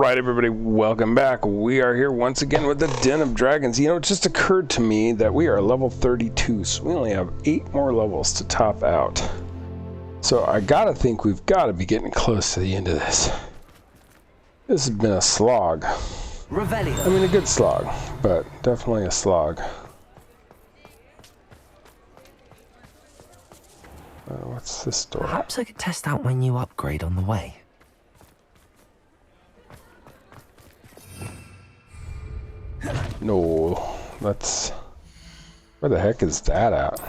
Alright everybody, welcome back. We are here once again with the Den of Dragons. You know, it just occurred to me that we are level 32, so we only have 8 more levels to top out. So I gotta think we've gotta be getting close to the end of this. This has been a slog. Revelio. I mean, a good slog, but definitely a slog. What's this door? Perhaps I could test out my new upgrade on the way. No, that's... Where the heck is that at?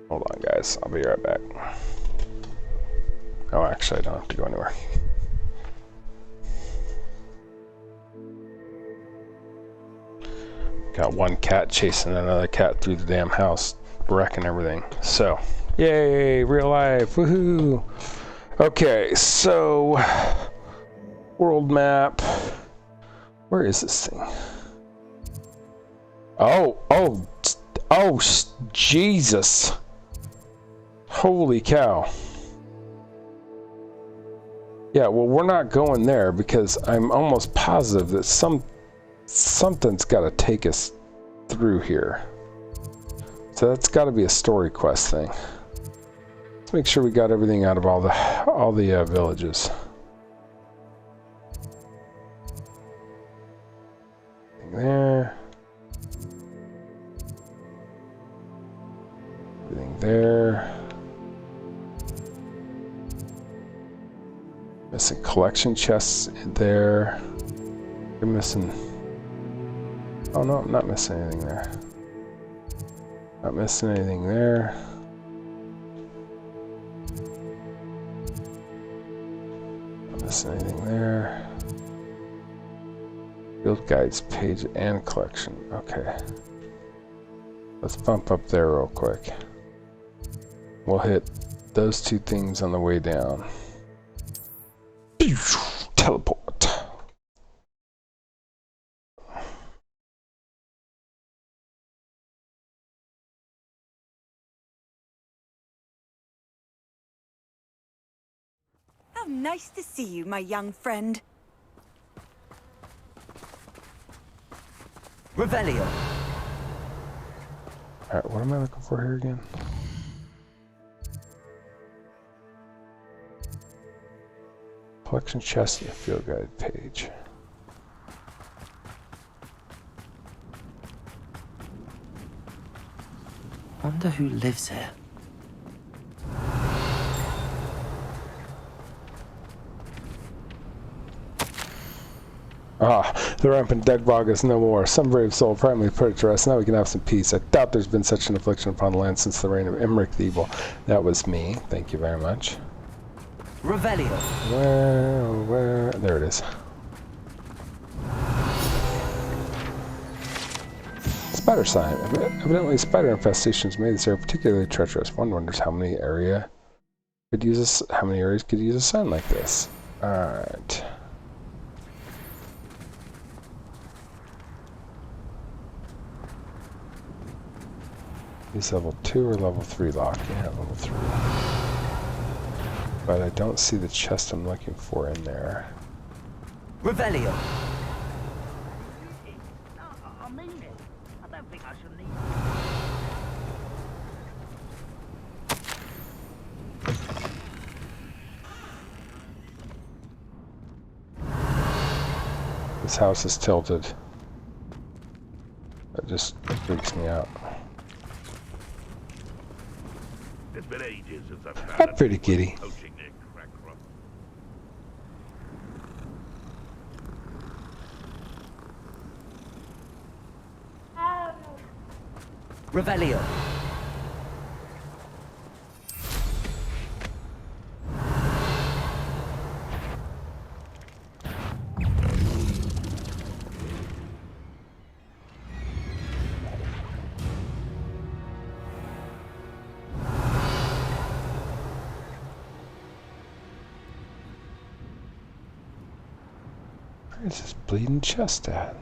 Hold on, guys. I'll be right back. Oh, actually, I don't have to go anywhere. Got one cat chasing another cat through the damn house, wrecking everything. So, yay, real life, woohoo! Okay, so world map. Where is this thing? Oh, Jesus! Holy cow! Yeah, well, we're not going there because I'm almost positive that something's got to take us through here. So that's got to be a story quest thing. Let's make sure we got everything out of all the villages. Everything there. Everything there. Missing collection chests there. You're missing... Oh no, I'm not missing anything there. Not missing anything there. Not missing anything there. Field guides page and collection. Okay. Let's bump up there real quick. We'll hit those two things on the way down. Teleport. How nice to see you, my young friend. Revelio. Alright, what am I looking for here again? Collection chest and field guide page. Wonder who lives here. Ah, the rampant dead bog is no more. Some brave soul primarily put it to rest. Now we can have some peace. I doubt there's been such an affliction upon the land since the reign of Emmerich the Evil. That was me. Thank you very much. Revelio. Where? There it is. Spider sign. Evidently, spider infestations made this area particularly treacherous. One wonders how many areas could use a sign like this. All right. Is level 2 or level 3 lock? Yeah, level 3. But I don't see the chest I'm looking for in there. Revelio. I mean it. I don't think I should leave. This house is tilted. That just freaks me out. It's been ages since I've Hi, pretty kitty. poaching their crack crop. Revelio. Where's this bleeding chest at?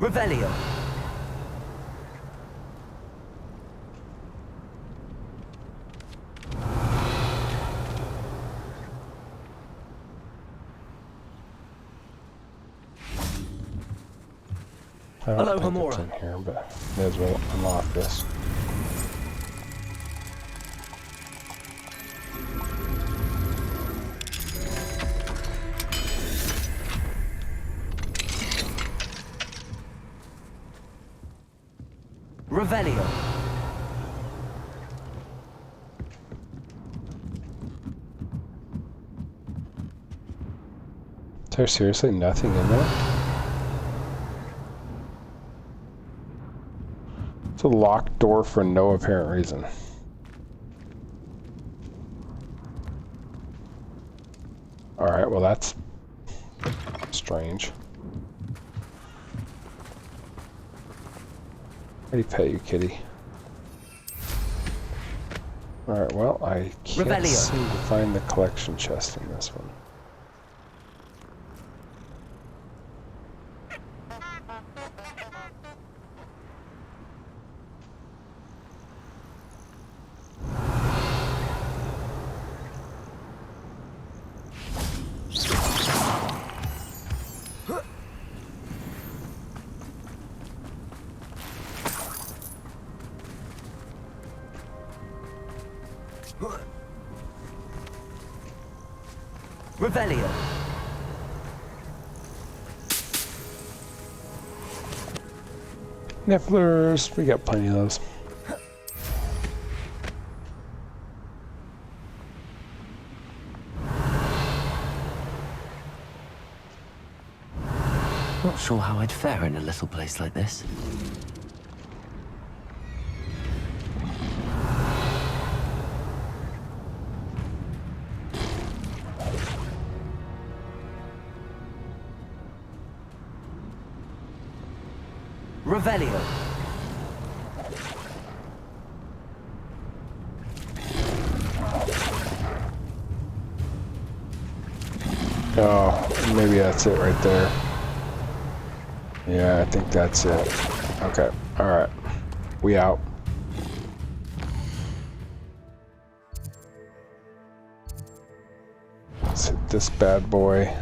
Revelio. I don't think Alohomora. it's in here, but may as well unlock this. Revelio. Is there seriously nothing in there? It's a locked door for no apparent reason. Alright, well that's strange. How do you pet you, kitty? Alright, well I can't Revelio. seem to find the collection chest in this one. Revelio. Nifflers, we got plenty of those. Not sure how I'd fare in a little place like this. Revelio. Oh, maybe that's it right there. Yeah, I think that's it. Okay, alright. We out. Let's hit this bad boy.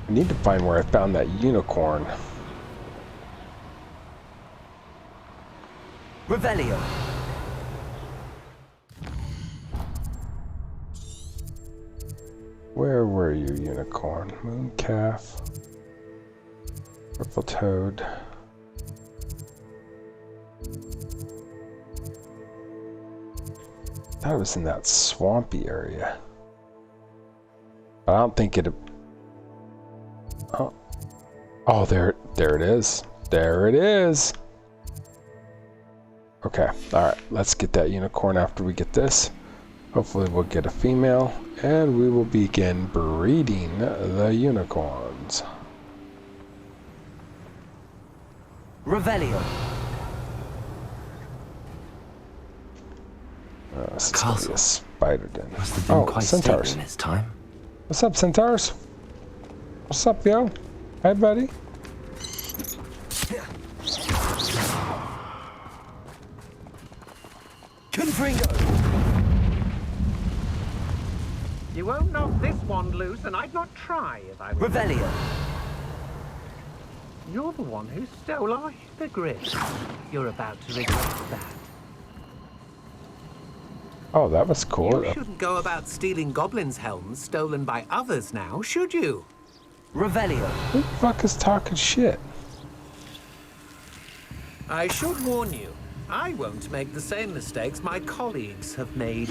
I need to find where I found that unicorn. Revelio. Where were you, unicorn? Mooncalf. Purple toad. I thought it was in that swampy area. But I don't think it... Oh, there it is. There it is. Okay, alright. Let's get that unicorn after we get this. Hopefully we'll get a female, and we will begin breeding the unicorns. Revelio. This is Castle. gonna be a spider den. Must have been Oh, quite stable centaurs. in its time. What's up, centaurs? What's up, yo? Hi, buddy. Confringo. You won't knock this wand loose, and I'd not try if I were. Revelio. You're the one who stole our hippogriff. You're about to regret that. Oh, that was cool. You shouldn't go about stealing goblins' helms stolen by others now, should you? Revelio. Who the fuck is talking shit? I should warn you, I won't make the same mistakes my colleagues have made.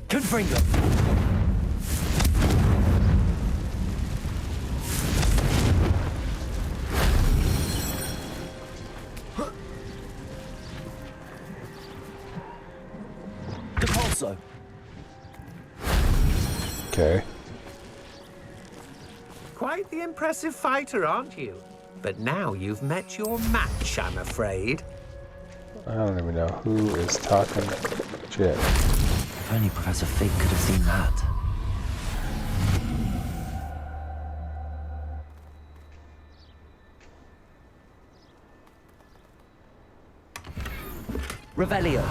Confringo. Depulso. Okay. quite the impressive fighter, aren't you? But now you've met your match, I'm afraid. I don't even know who is talking shit. If only Professor Fig could have seen that. Revelio.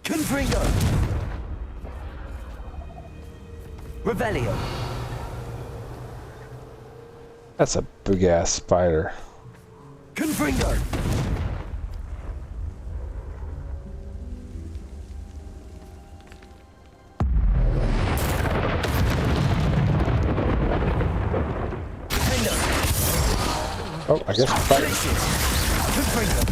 Confringo. Revelio. That's a big ass spider. Confringo. Oh, I guess we're fighting. Confringo.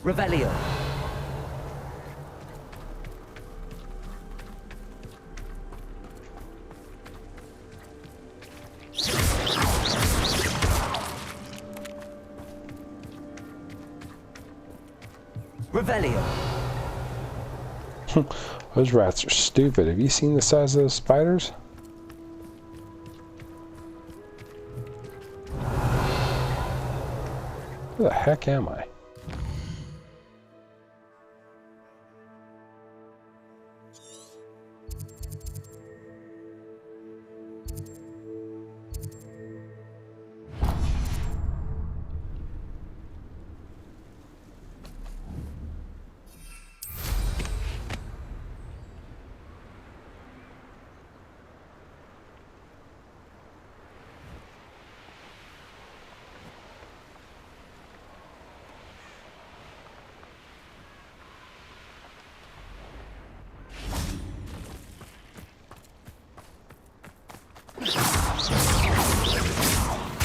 Revelio. Revelio. Those rats are stupid. Have you seen the size of those spiders? Where the heck am I?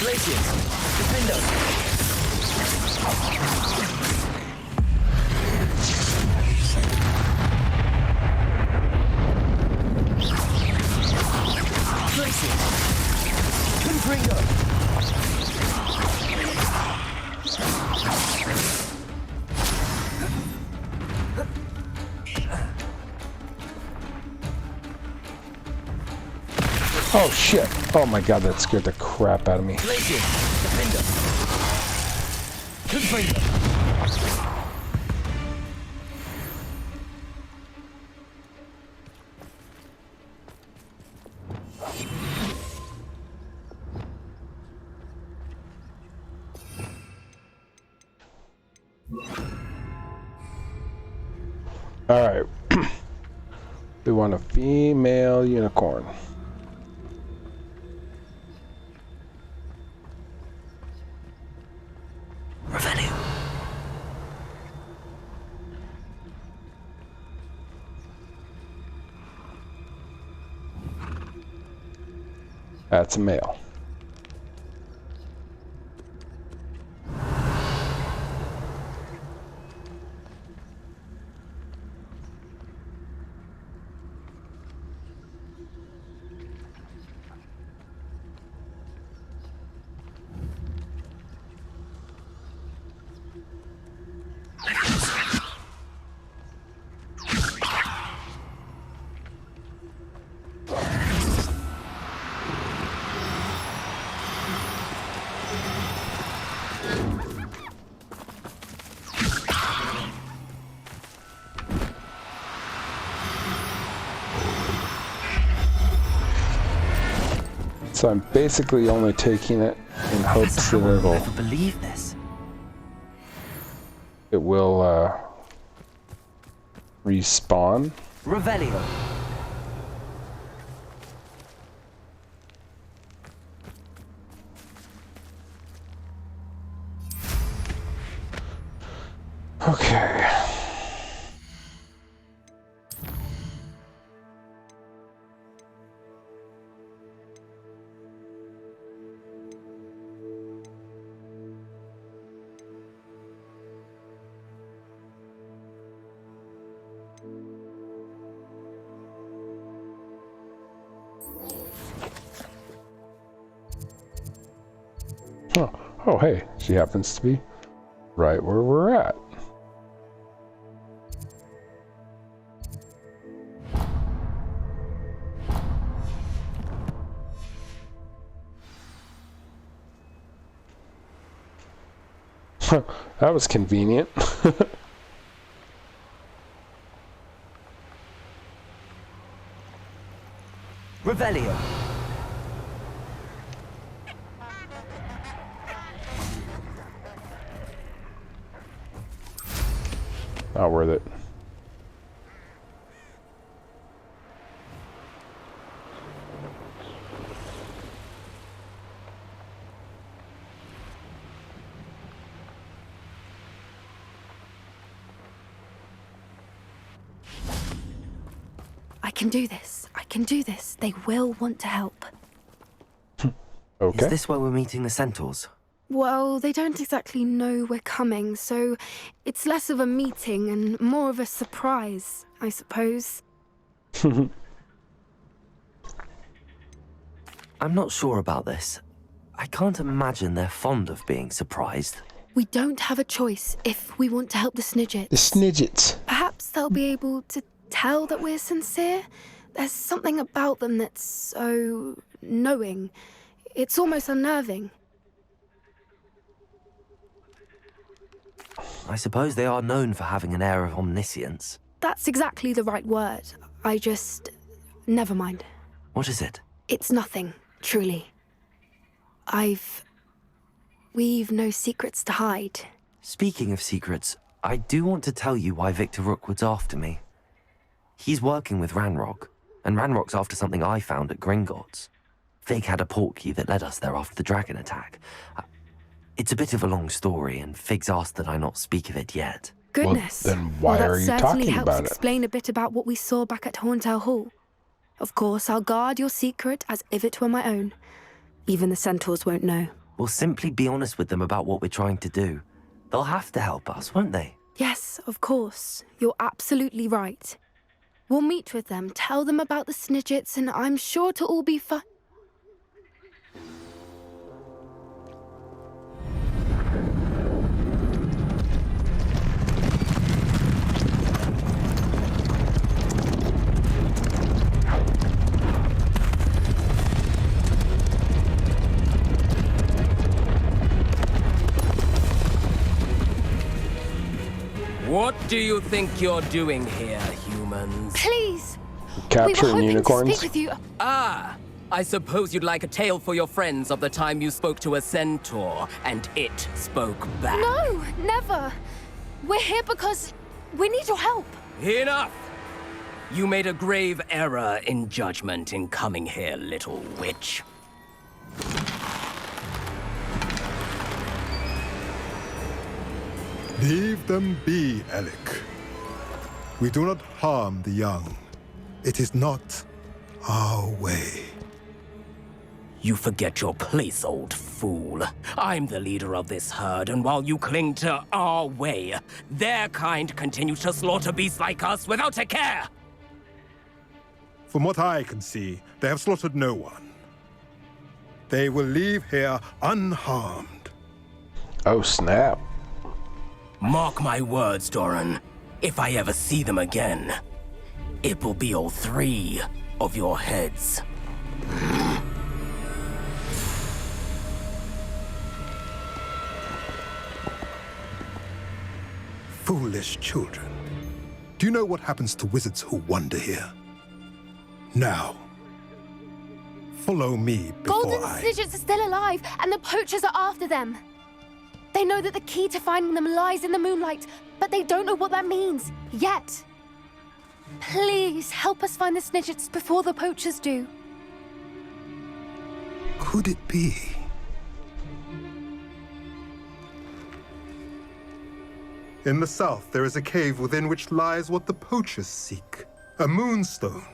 Glacius. Defendo. Glacius. Confringo. Oh shit! Oh my god, that scared the crap out of me. Glacius. Defendo. Confringo. Alright. We want a female unicorn. Revelio. That's a male. So I'm basically only taking it in hopes How that will you it'll ever believe this? respawn. Revelio. Okay. Oh, hey, she happens to be right where we're at. That was convenient. Revelio. Not worth it. I can do this. I can do this. They will want to help. Okay. Is this where we're meeting the centaurs? Well, they don't exactly know we're coming, so it's less of a meeting and more of a surprise, I suppose. I'm not sure about this. I can't imagine they're fond of being surprised. We don't have a choice if we want to help the Snidgets. The Snidgets. Perhaps they'll be able to tell that we're sincere. There's something about them that's so knowing. It's almost unnerving. I suppose they are known for having an air of omniscience. That's exactly the right word. Never mind. What is it? It's nothing, truly. We've no secrets to hide. Speaking of secrets, I do want to tell you why Victor Rookwood's after me. He's working with Ranrock, and Ranrock's after something I found at Gringotts. Fig had a portkey that led us there after the dragon attack. It's a bit of a long story, and Fig's asked that I not speak of it yet. Goodness. Well, then why that are you certainly talking helps about it? explain a bit about what we saw back at Horntail Hall. Of course, I'll guard your secret as if it were my own. Even the centaurs won't know. We'll simply be honest with them about what we're trying to do. They'll have to help us, won't they? Yes, of course. You're absolutely right. We'll meet with them, tell them about the Snidgets, and I'm sure to all be fine. What do you think you're doing here, humans? Please! We were Capturing hoping unicorns. to speak with you. Ah, I suppose you'd like a tale for your friends of the time you spoke to a centaur and it spoke back. No, never. We're here because we need your help. Enough! You made a grave error in judgment in coming here, little witch. Leave them be, Alec. We do not harm the young. It is not our way. You forget your place, old fool. I'm the leader of this herd, and while you cling to our way, their kind continue to slaughter beasts like us without a care! From what I can see, they have slaughtered no one. They will leave here unharmed. Oh, snap. Mark my words, Doran. If I ever see them again, it will be all 3 of your heads. Foolish children. Do you know what happens to wizards who wander here? Now, Follow me before Golden Snidgets are still alive, and the poachers are after them. They know that the key to finding them lies in the moonlight, but they don't know what that means yet. Please help us find the Snidgets before the poachers do. Could it be? In the south, there is a cave within which lies what the poachers seek. A moonstone.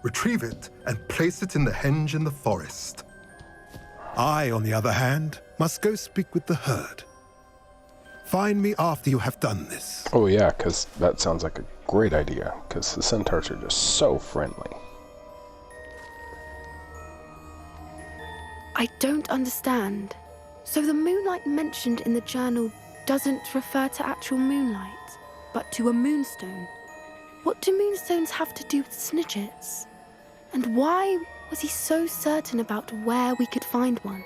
Retrieve it and place it in the henge in the forest. I, on the other hand, must go speak with the herd. Find me after you have done this. Oh yeah, because that sounds like a great idea, because the centaurs are just so friendly. I don't understand. So the moonlight mentioned in the journal doesn't refer to actual moonlight, but to a moonstone. What do moonstones have to do with Snidgets? And why was he so certain about where we could find one?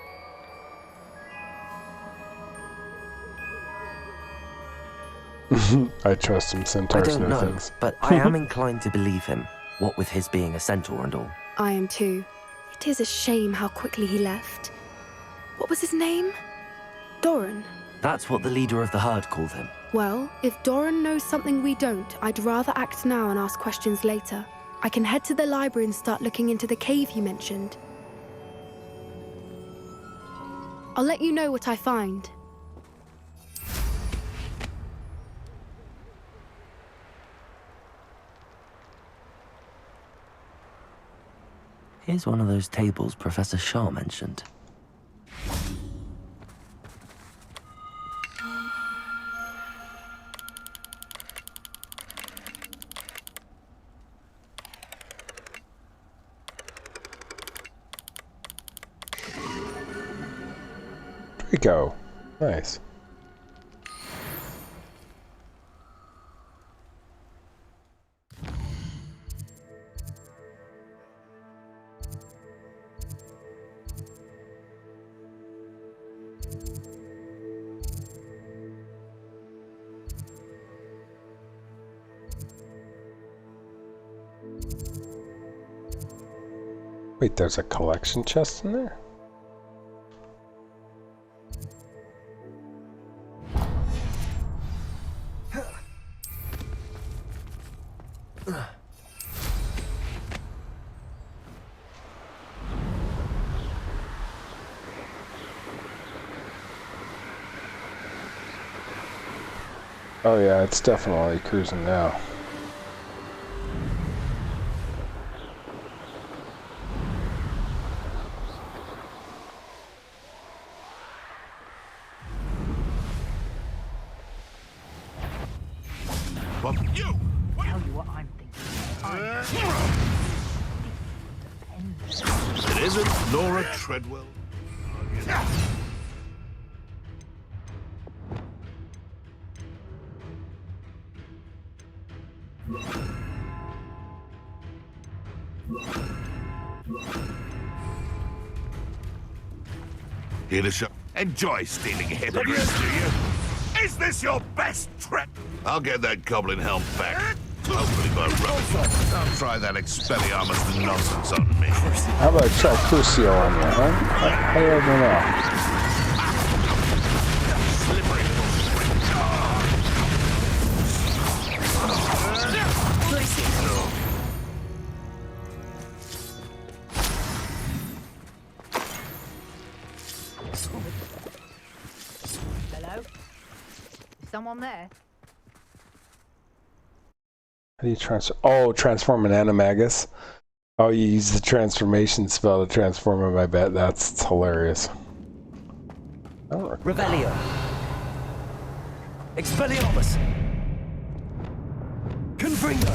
I trust him, I centaurs don't know know, things. but I am inclined to believe him, what with his being a centaur and all. I am too. It is a shame how quickly he left. What was his name? Doran. That's what the leader of the herd called him. Well, if Doran knows something we don't, I'd rather act now and ask questions later. I can head to the library and start looking into the cave you mentioned. I'll let you know what I find. Here's one of those tables Professor Shah mentioned. Draco. Nice. Wait, there's a collection chest in there? Oh yeah, it's definitely cruising now. Well, you! Tell you what I'm thinking. It isn't Laura Treadwell. Here to show. Enjoy stealing hippogriffs, do you? Is this your best trick? I'll get that goblin helm back. Hopefully by rubbish. Don't try that Expelliarmus nonsense on me. How about I try Crucio on you, huh? How do you ever know? Slippery little Hello? Is someone there? How do you transfer? Oh, transform an animagus. Oh, you use the transformation spell to transform him. I bet that's hilarious. I don't recall. Revelio. Expelliarmus. Confringo.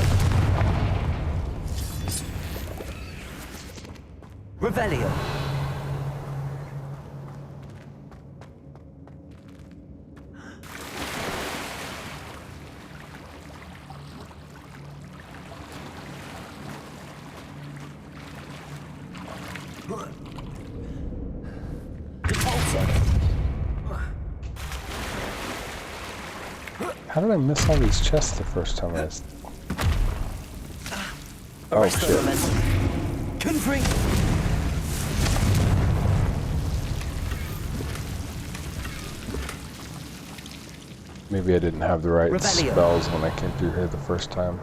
Revelio. How did I miss all these chests the first time I was... Oh shit. Confringo. Maybe I didn't have the right Revelio. spells when I came through here the first time.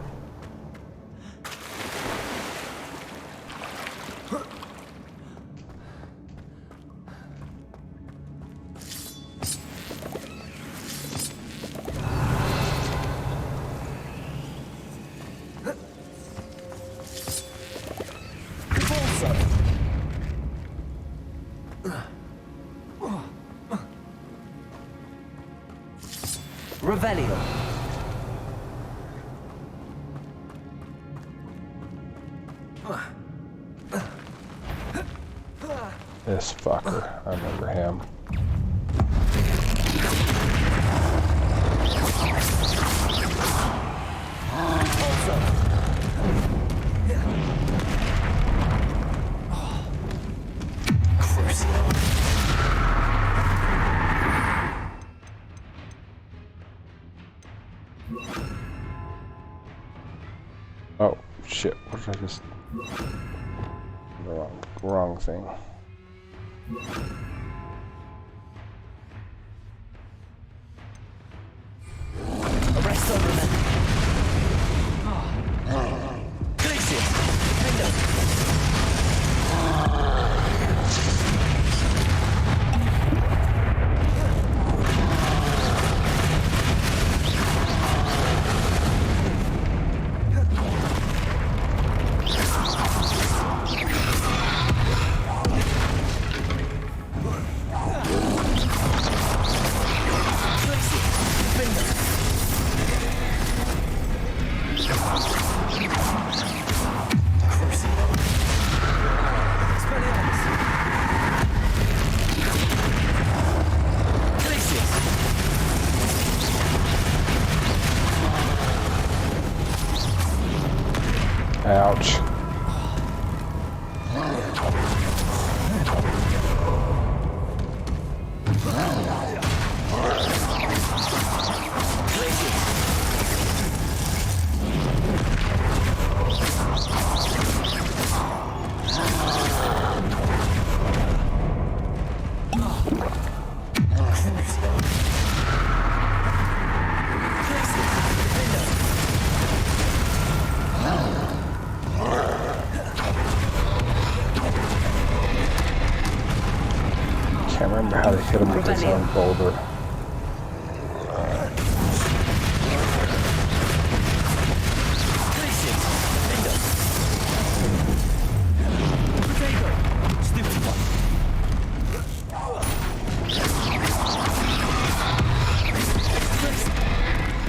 Revelio. This fucker. I remember him. Oh shit! What did I just? The wrong thing. Ouch. Can't remember how to hit him with his own boulder.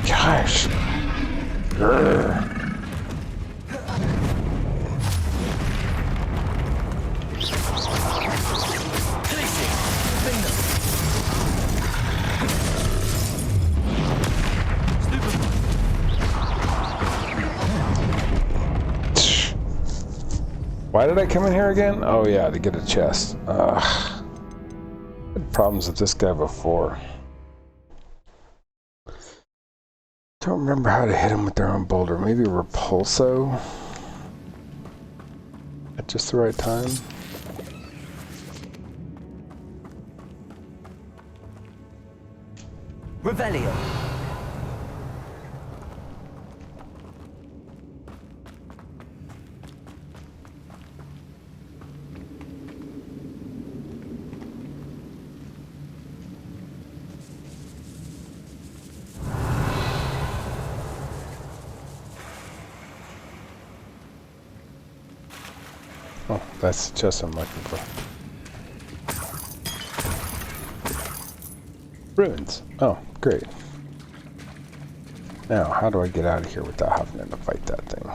Gosh. Grr. Why did I come in here again? Oh yeah, to get a chest. Had problems with this guy before. Don't remember how to hit him with their own boulder. Maybe Repulso? At just the right time? Revelio. Oh, that's the chest I'm looking for. Ruins. Oh, great. Now, how do I get out of here without having to fight that thing?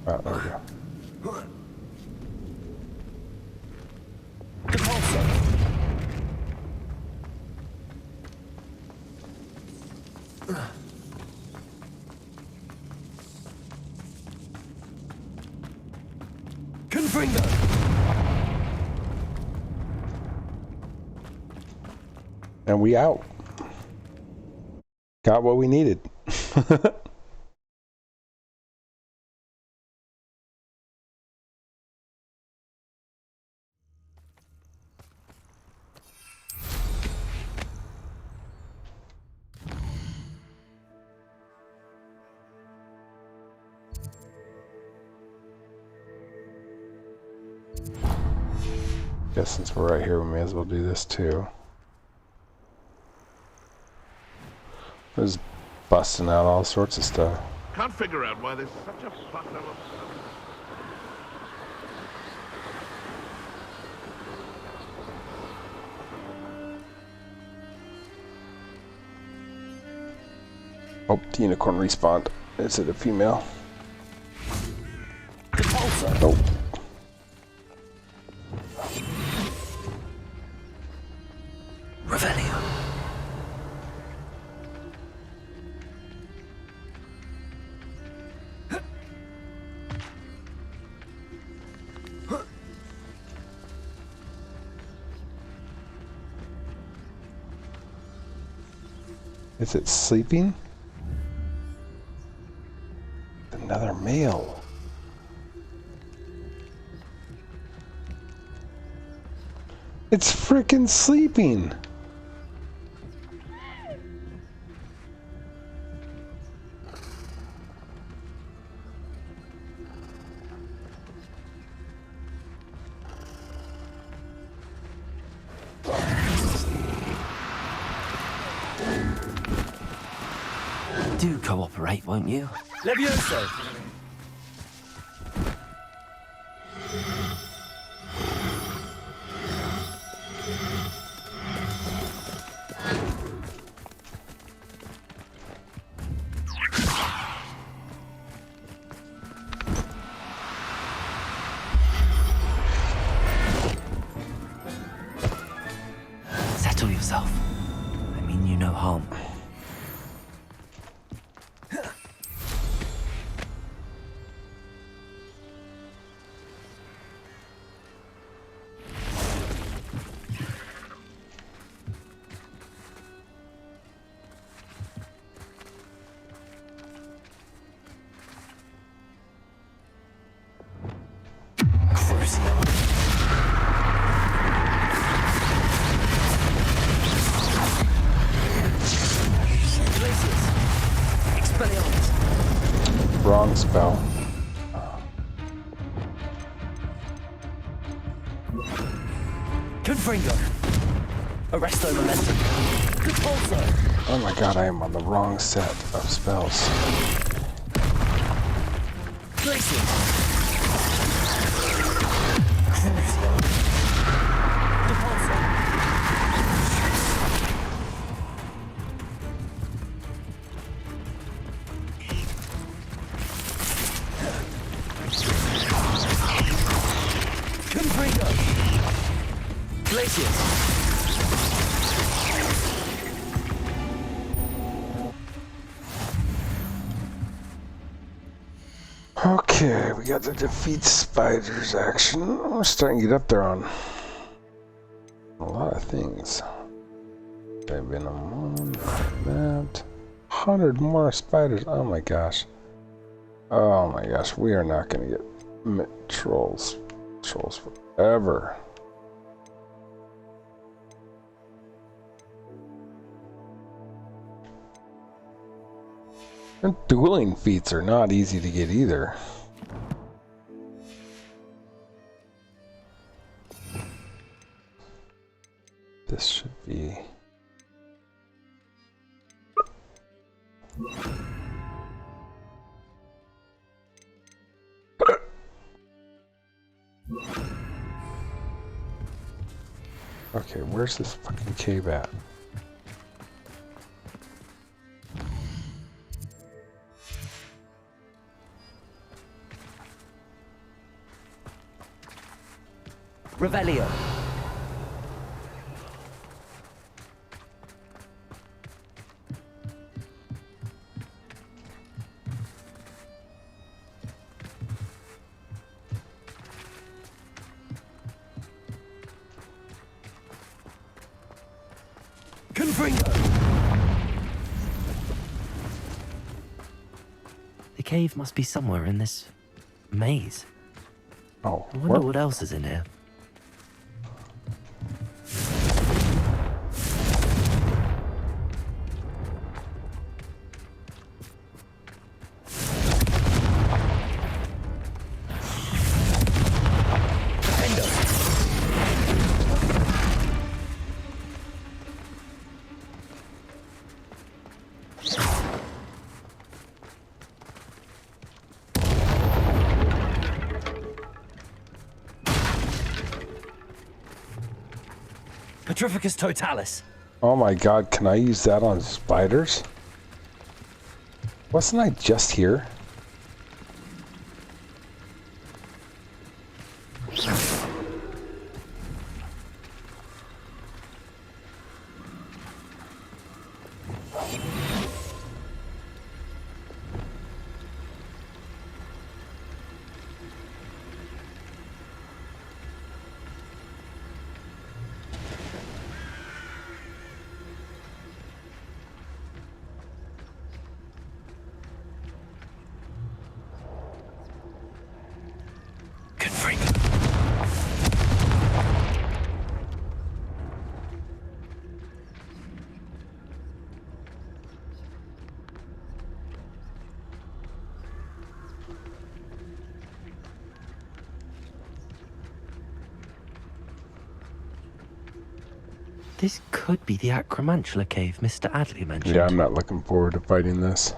Oh, there we go. Confringo! And we out. Got what we needed. Guess since we're right here, we may as well do this too. Just busting out all sorts of stuff. Can't figure out why there's such a butler of Oh, the unicorn respawned. Is it a female? Nope. Revelio. Is it sleeping? Another male. It's frickin' sleeping. Do cooperate, won't you? Levioso! Settle yourself. I mean you no harm. Wrong spell. Confringo! Arresto momentum! Repulso! Oh my god, I am on the wrong set of spells. Glacius! Repulso! Confringo! Glacius! Okay, we got the defeat spiders action. We're starting to get up there on a lot of things. They've been on that. 100 more spiders. Oh my gosh. Oh my gosh, we are not going to get trolls forever. And dueling feats are not easy to get either. This should be... Okay, where's this fucking cave at? Revelio! Confringo! The cave must be somewhere in this maze. Oh, I wonder what else is in here. Petrificus totalis. Oh my god, can I use that on spiders? Wasn't I just here? This could be the Acromantula cave Mr. Adley mentioned. Yeah, I'm not looking forward to fighting this.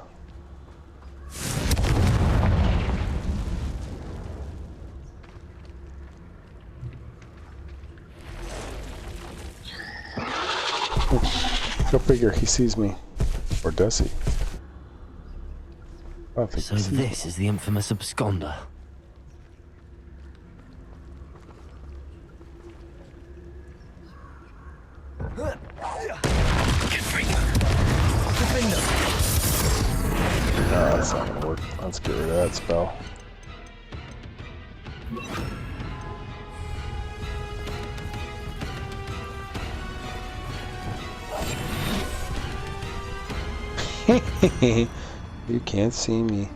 Go figure, he sees me. Or does he? I don't think So he sees this is the infamous absconder. No, that's not gonna work. Let's get rid of that spell. You can't see me.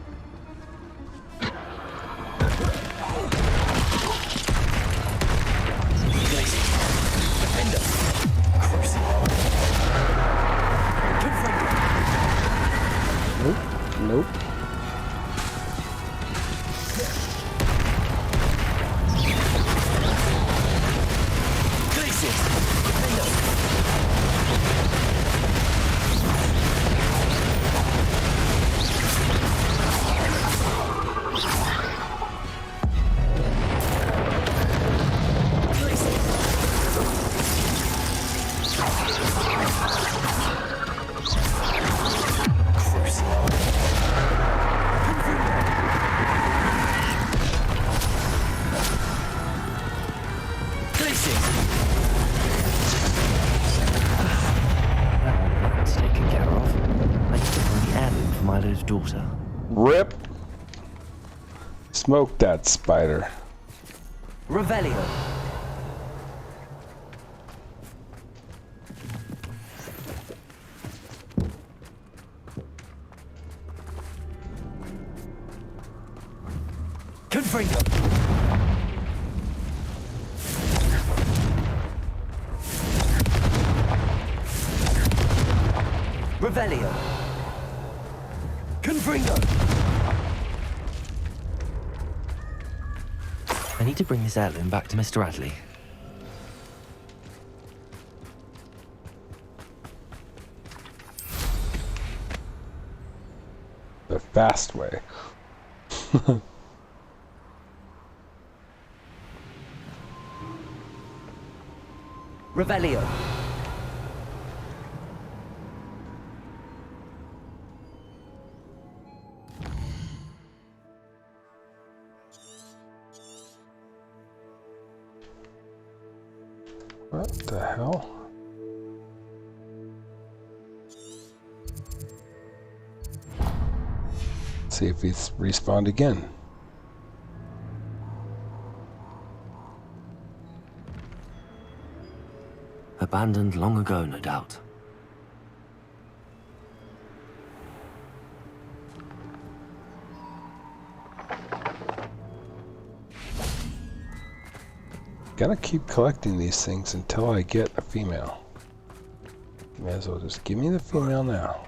Nope. That's taken care of. I need to find the heirloom for Milo's daughter. Rip. Smoke that spider. Revelio. Confringo. Revelio. Confringo. I need to bring this heirloom back to Mr. Adley. The fast way. Revelio. What the hell? See if he's respawned again. Abandoned long ago, no doubt. Gotta keep collecting these things until I get a female. May as well just give me the female now.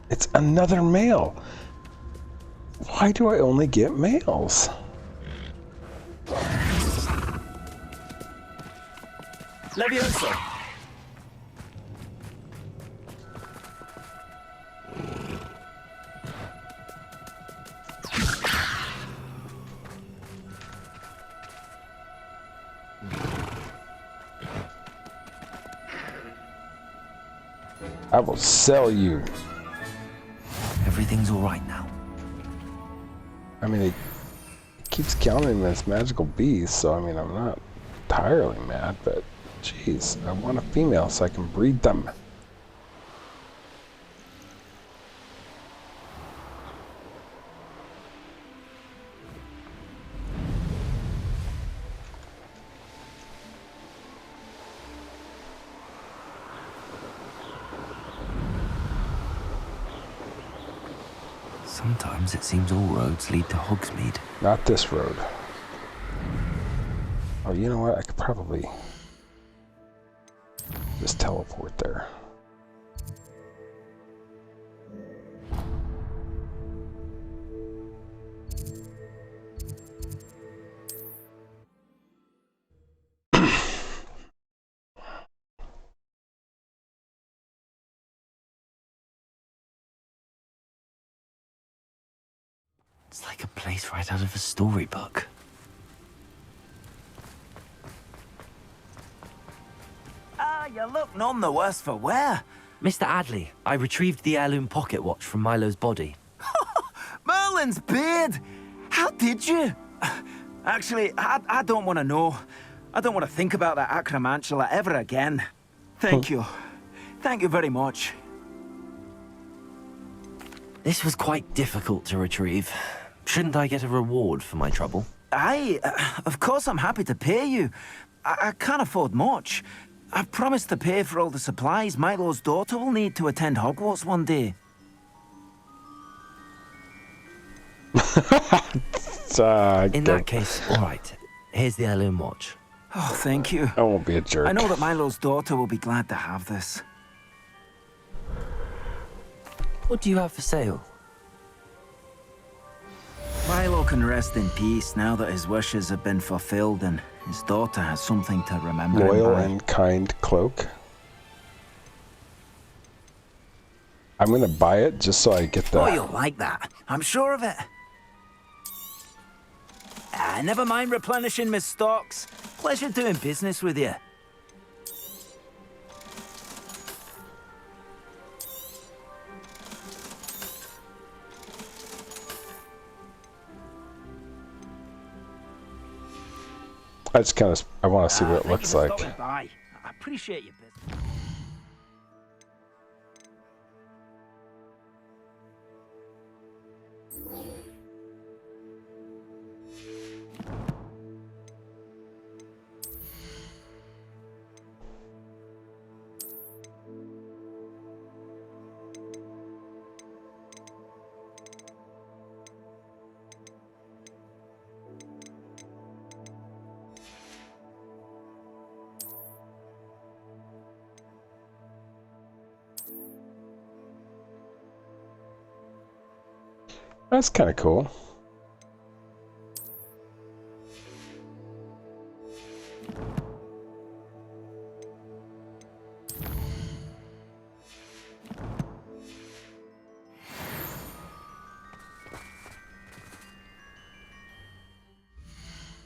It's another male. Why do I only get males? Levioso! I will sell you. Everything's all right now. I mean, it keeps counting as magical bees, so I mean, I'm not entirely mad, but jeez, I want a female so I can breed them. Sometimes it seems all roads lead to Hogsmeade. Not this road. Oh, you know what? I could probably just teleport there. It's like a place right out of a storybook. You look none the worse for wear. Mr. Adley, I retrieved the heirloom pocket watch from Milo's body. Merlin's beard! How did you? Actually, I don't want to know. I don't want to think about that acromantula ever again. Thank you. Thank you very much. This was quite difficult to retrieve. Shouldn't I get a reward for my trouble? Of course I'm happy to pay you. I can't afford much. I've promised to pay for all the supplies Milo's daughter will need to attend Hogwarts one day. In that case, all right. Here's the heirloom watch. Oh, thank you. I won't be a jerk. I know that Milo's daughter will be glad to have this. What do you have for sale? Milo can rest in peace now that his wishes have been fulfilled and his daughter has something to remember him Loyal by. and kind cloak. I'm gonna buy it just so I get the... Oh, you'll like that. I'm sure of it. Never mind replenishing my stocks. Pleasure doing business with you. I just kind of... I want to see what it Thank looks you for like. stopping by. I appreciate your business. That's kind of cool.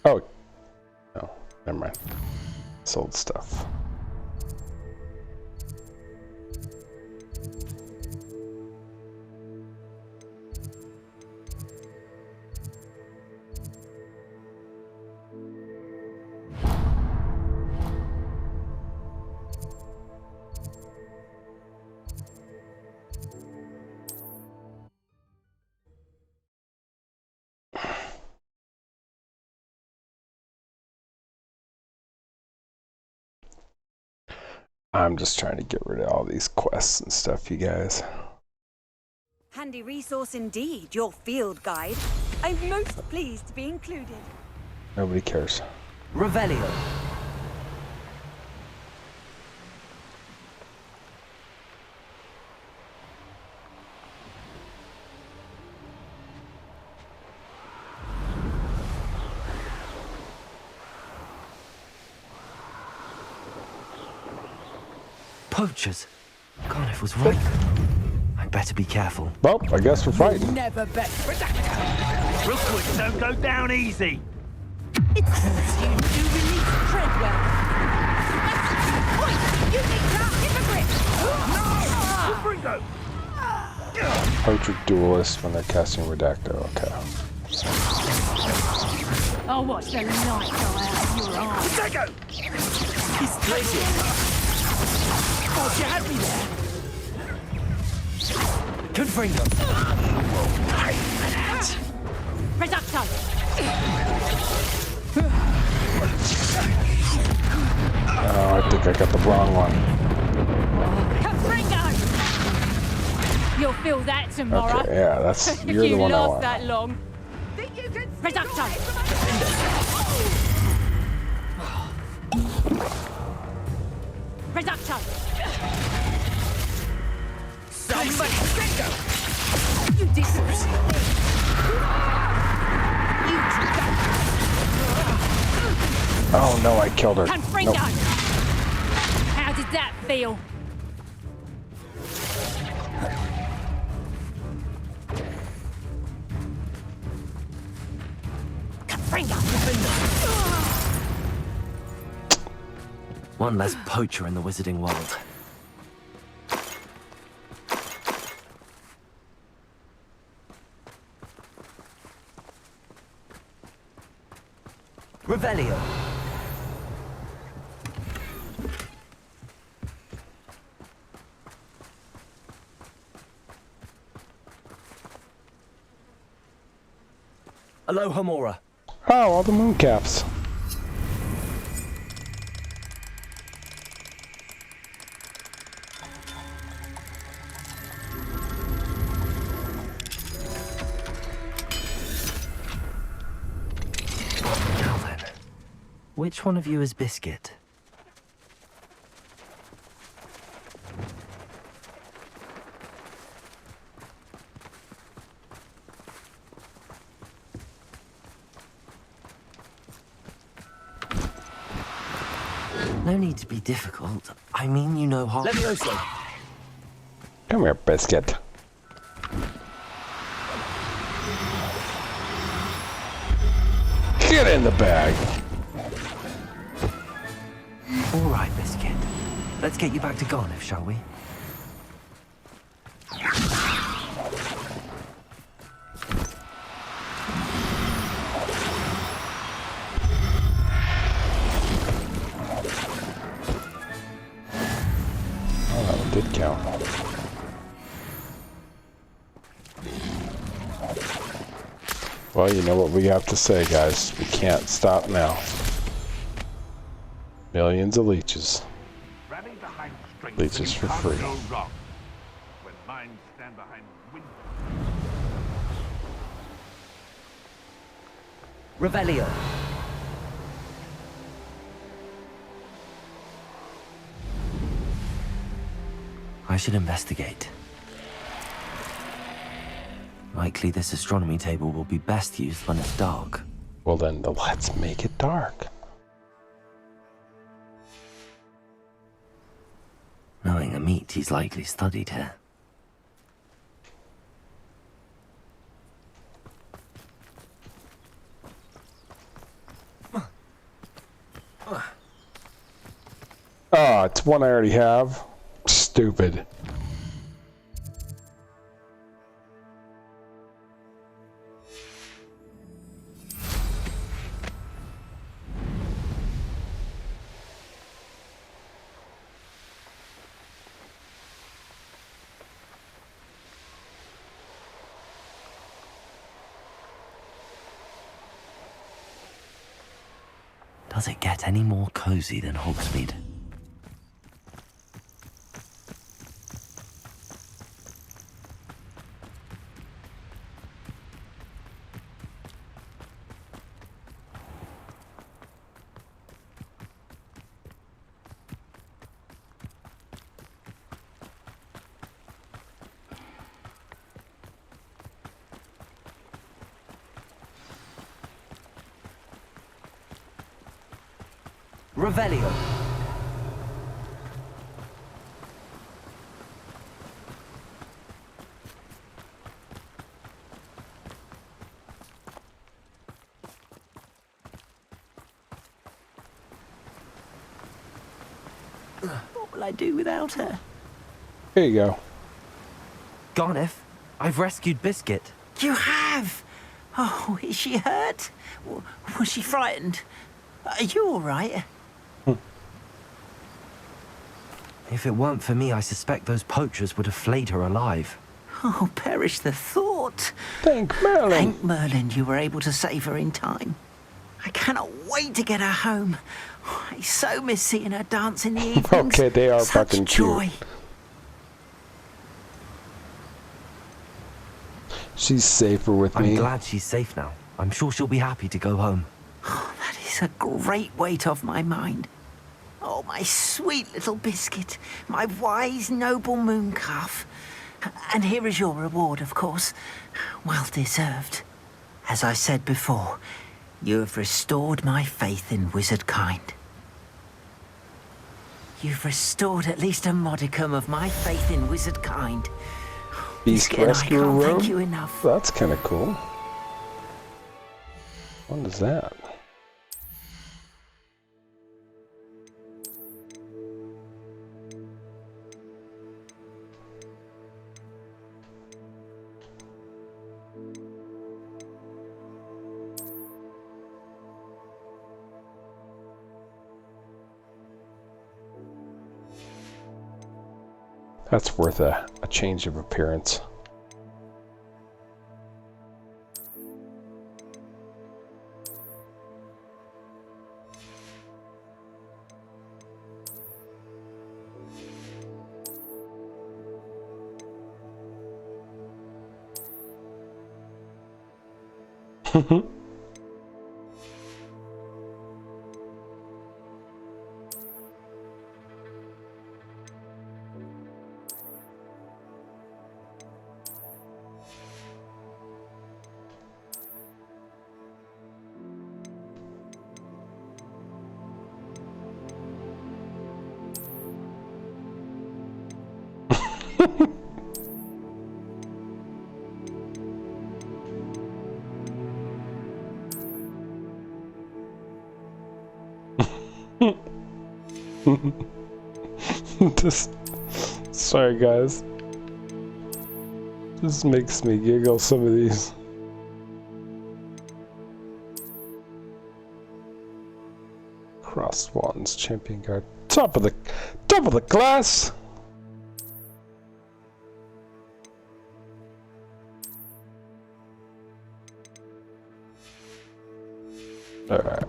Oh. No, never mind. Sold stuff. I'm just trying to get rid of all these quests and stuff, you guys. Handy resource indeed, your field guide. I'm most pleased to be included. Nobody cares. Revelio. Poachers. Garniff was right. I better be careful. Well, I guess we're fighting. Never bet. Rookwood, don't go down easy. It's you do release Treadwell. Oi, you need that hypocrite! Bringo! Poacher duelist when they're casting Redacto. Okay. I'll watch the light go out of your eyes. Dago! He's crazy. Thought you had me there. Confringo. Reducto! Oh, I think I got the wrong one. Confringo! You'll feel that tomorrow. Okay, yeah, that's you're the one I want. That long. Reducto! Reducto! Somebody You did it! Oh no, I killed her. Confringo! Nope. How did that feel? Confringo! One less poacher in the wizarding world. Revelio. Alohomora. Oh, all the mooncaps. Now then, which one of you is Biscuit? No need to be difficult. I mean, you know how. Levioso. Come here, Biscuit. Get in the bag. All right, Biscuit. Let's get you back to Garniff, shall we? Oh, that one did count. Well, you know what we have to say, guys. We can't stop now. Millions of leeches. Rally behind strength. Leeches for free. Go wrong. When minds stand behind wind. Revelio. I should investigate. Likely this astronomy table will be best used when it's dark. Well then, let's make it dark. Knowing Amit, he's likely studied here. Oh, it's one I already have. Stupid. Does it get any more cozy than Hogsmeade? Revelio. What will I do without her? Here you go. Garneth, I've rescued Biscuit. You have? Oh, is she hurt? Was she frightened? Are you all right? If it weren't for me, I suspect those poachers would have flayed her alive. Oh, perish the thought. Thank Merlin. Thank Merlin you were able to save her in time. I cannot wait to get her home. I so miss seeing her dance in the evenings. Okay, they are Such fucking joy. cute. She's safer with I'm me. glad she's safe now. I'm sure she'll be happy to go home. Oh, that is a great weight off my mind. Oh, my sweet little Biscuit, my wise, noble moon calf. And here is your reward, of course. Well deserved. As I said before, you have restored my faith in wizard kind. You've restored at least a modicum of my faith in wizard kind. Beast Biscuit, I Rescue can't Room? thank you enough. That's kind of cool. What is that? That's worth a change of appearance. Sorry guys. This makes me giggle, some of these. Crosswands champion guard. Top of the class! Alright.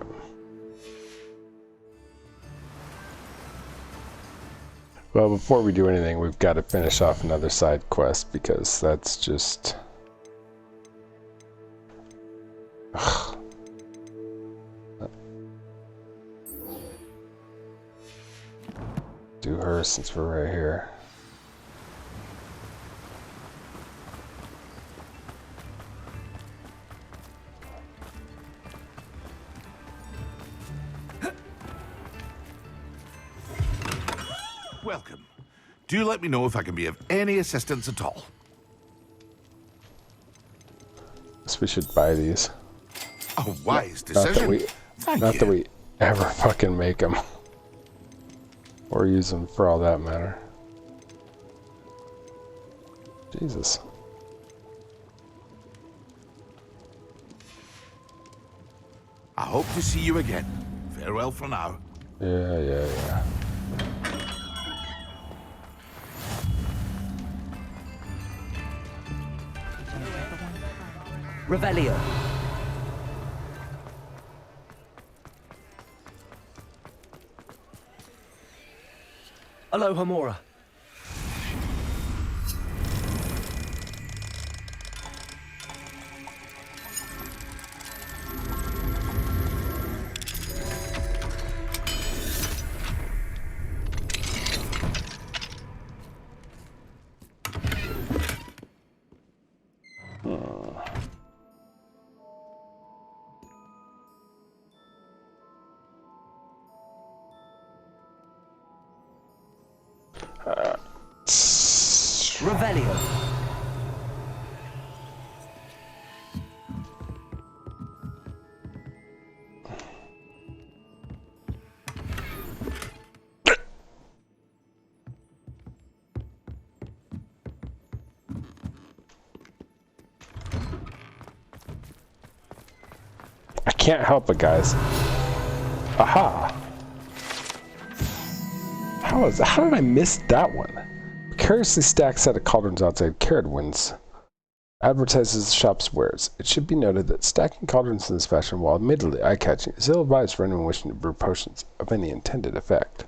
Well, before we do anything, we've got to finish off another side quest because that's just... Ugh. Do her since we're right here. Welcome. Do let me know if I can be of any assistance at all. Guess we should buy these. A wise decision. Not that we ever fucking make them. Or use them for all that matter. Jesus. I hope to see you again. Farewell for now. Yeah. Revelio. Hello, Hamora. Revelio. I can't help it, guys. Aha! How did I miss that one? Precariously stacked set of cauldrons outside Caradwin's advertises the shop's wares. It should be noted that stacking cauldrons in this fashion, while admittedly eye-catching, is ill-advised for anyone wishing to brew potions of any intended effect.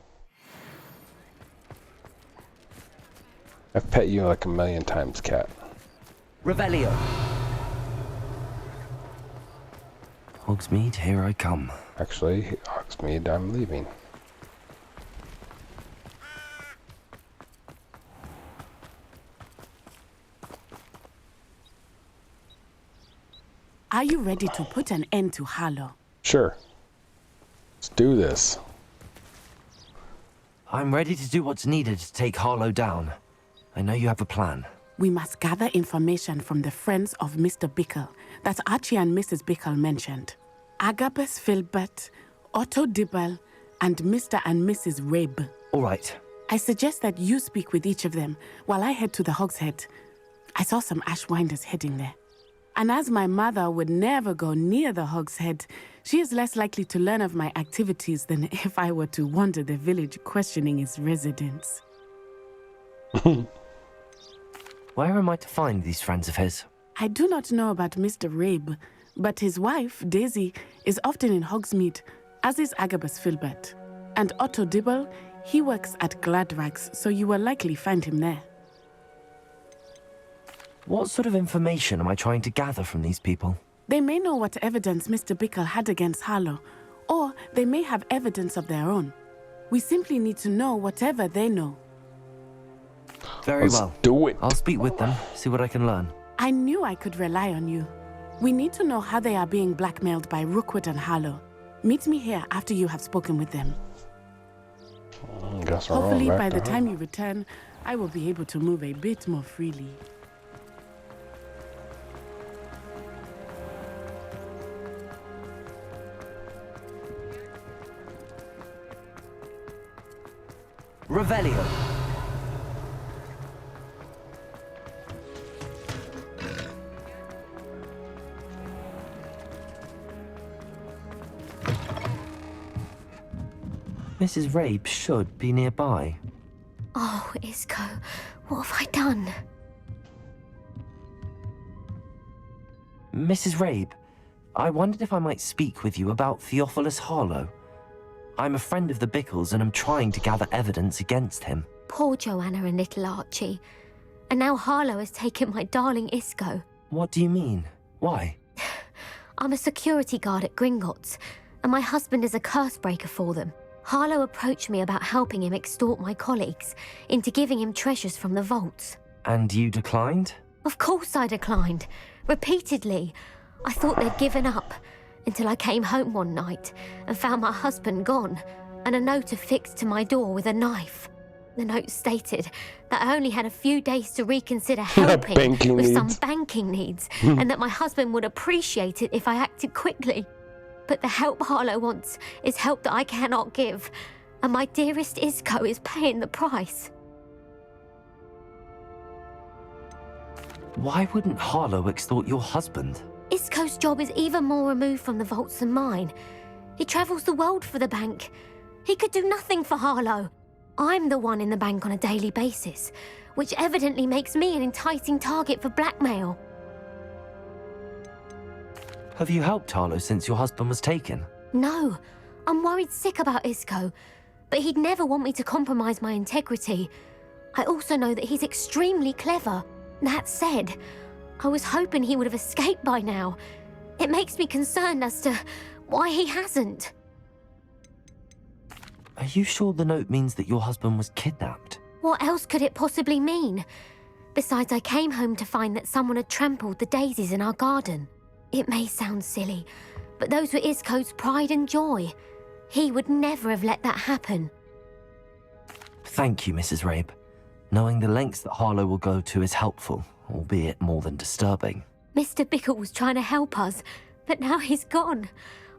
I've pet you like a million times, cat. Revelio. Hogsmeade, here I come. Actually, Hogsmeade, I'm leaving. Are you ready to put an end to Harlow? Sure. Let's do this. I'm ready to do what's needed to take Harlow down. I know you have a plan. We must gather information from the friends of Mr. Bickle that Archie and Mrs. Bickle mentioned. Agabus Filbert, Otto Dibble, and Mr. and Mrs. Rabe. All right. I suggest that you speak with each of them while I head to the Hogshead. I saw some Ashwinders heading there. And as my mother would never go near the Hogshead, she is less likely to learn of my activities than if I were to wander the village questioning its residents. Where am I to find these friends of his? I do not know about Mr. Rabe, but his wife, Daisy, is often in Hogsmeade, as is Agabus Filbert. And Otto Dibble, he works at Gladrags, so you will likely find him there. What sort of information am I trying to gather from these people? They may know what evidence Mr. Bickle had against Harlow, or they may have evidence of their own. We simply need to know whatever they know. Very well. Let's do it. I'll speak with them, see what I can learn. I knew I could rely on you. We need to know how they are being blackmailed by Rookwood and Harlow. Meet me here after you have spoken with them. Guess we're Hopefully all by back the to time you return, I will be able to move a bit more freely. Revelio. Mrs. Rabe should be nearby. Oh, Isco, what have I done? Mrs. Rabe, I wondered if I might speak with you about Theophilus Harlow. I'm a friend of the Bickles and I'm trying to gather evidence against him. Poor Joanna and little Archie. And now Harlow has taken my darling Isco. What do you mean? Why? I'm a security guard at Gringotts, and my husband is a curse breaker for them. Harlow approached me about helping him extort my colleagues into giving him treasures from the vaults. And you declined? Of course I declined. Repeatedly. I thought they'd given up, until I came home one night and found my husband gone, and a note affixed to my door with a knife. The note stated that I only had a few days to reconsider helping with some banking needs, and that my husband would appreciate it if I acted quickly. But the help Harlow wants is help that I cannot give, and my dearest Isco is paying the price. Why wouldn't Harlow extort your husband? Isco's job is even more removed from the vaults than mine. He travels the world for the bank. He could do nothing for Harlow. I'm the one in the bank on a daily basis, which evidently makes me an enticing target for blackmail. Have you helped Harlow since your husband was taken? No, I'm worried sick about Isco, but he'd never want me to compromise my integrity. I also know that he's extremely clever. That said, I was hoping he would have escaped by now. It makes me concerned as to why he hasn't. Are you sure the note means that your husband was kidnapped? What else could it possibly mean? Besides, I came home to find that someone had trampled the daisies in our garden. It may sound silly, but those were Isco's pride and joy. He would never have let that happen. Thank you, Mrs. Rabe. Knowing the lengths that Harlow will go to is helpful, albeit more than disturbing. Mr. Bickle was trying to help us, but now he's gone.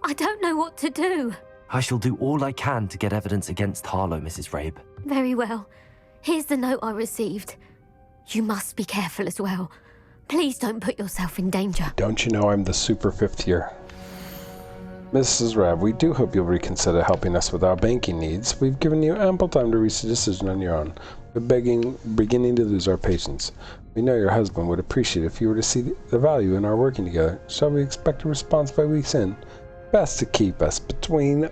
I don't know what to do. I shall do all I can to get evidence against Harlow, Mrs. Rabe. Very well. Here's the note I received. You must be careful as well. Please don't put yourself in danger. Don't you know I'm the super fifth year? Mrs. Rabe, we do hope you'll reconsider helping us with our banking needs. We've given you ample time to reach a decision on your own. We're beginning to lose our patience. We know your husband would appreciate if you were to see the value in our working together. Shall we expect a response by week's end? Best to keep this between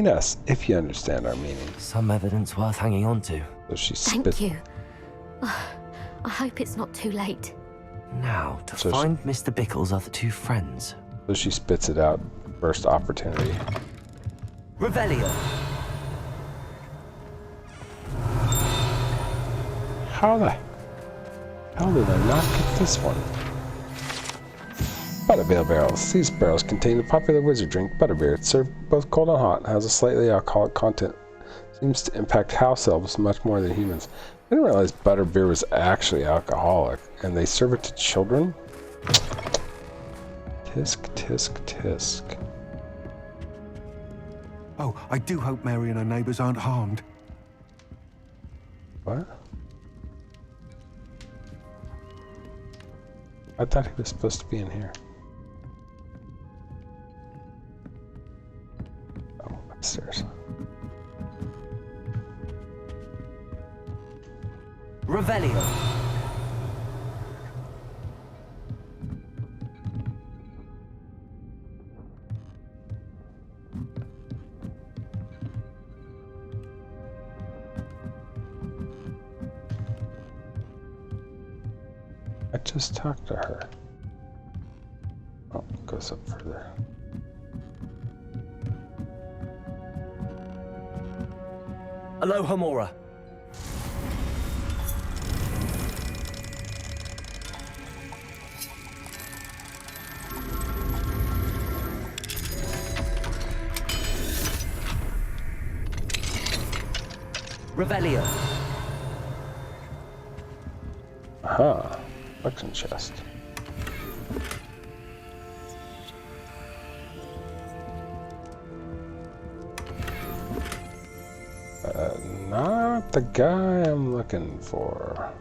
us, if you understand our meaning. Some evidence worth hanging on to. So she Thank you. I hope it's not too late. Now, to find Mr. Bickle's other two friends. So she spits it out. First opportunity. Revelio. How the hell did I not get this one? Butterbeer barrels. These barrels contain the popular wizard drink, butterbeer. It's served both cold and hot, has a slightly alcoholic content. Seems to impact house elves much more than humans. I didn't realize butterbeer was actually alcoholic, and they serve it to children? Tisk, tisk, tisk. Oh, I do hope Mary and her neighbours aren't harmed. What? I thought he was supposed to be in here. Oh, upstairs. Revelio. I just talked to her. Oh, it goes up further. Aloha Mora. Revelio. Aha, collection chest. Not the guy I'm looking for.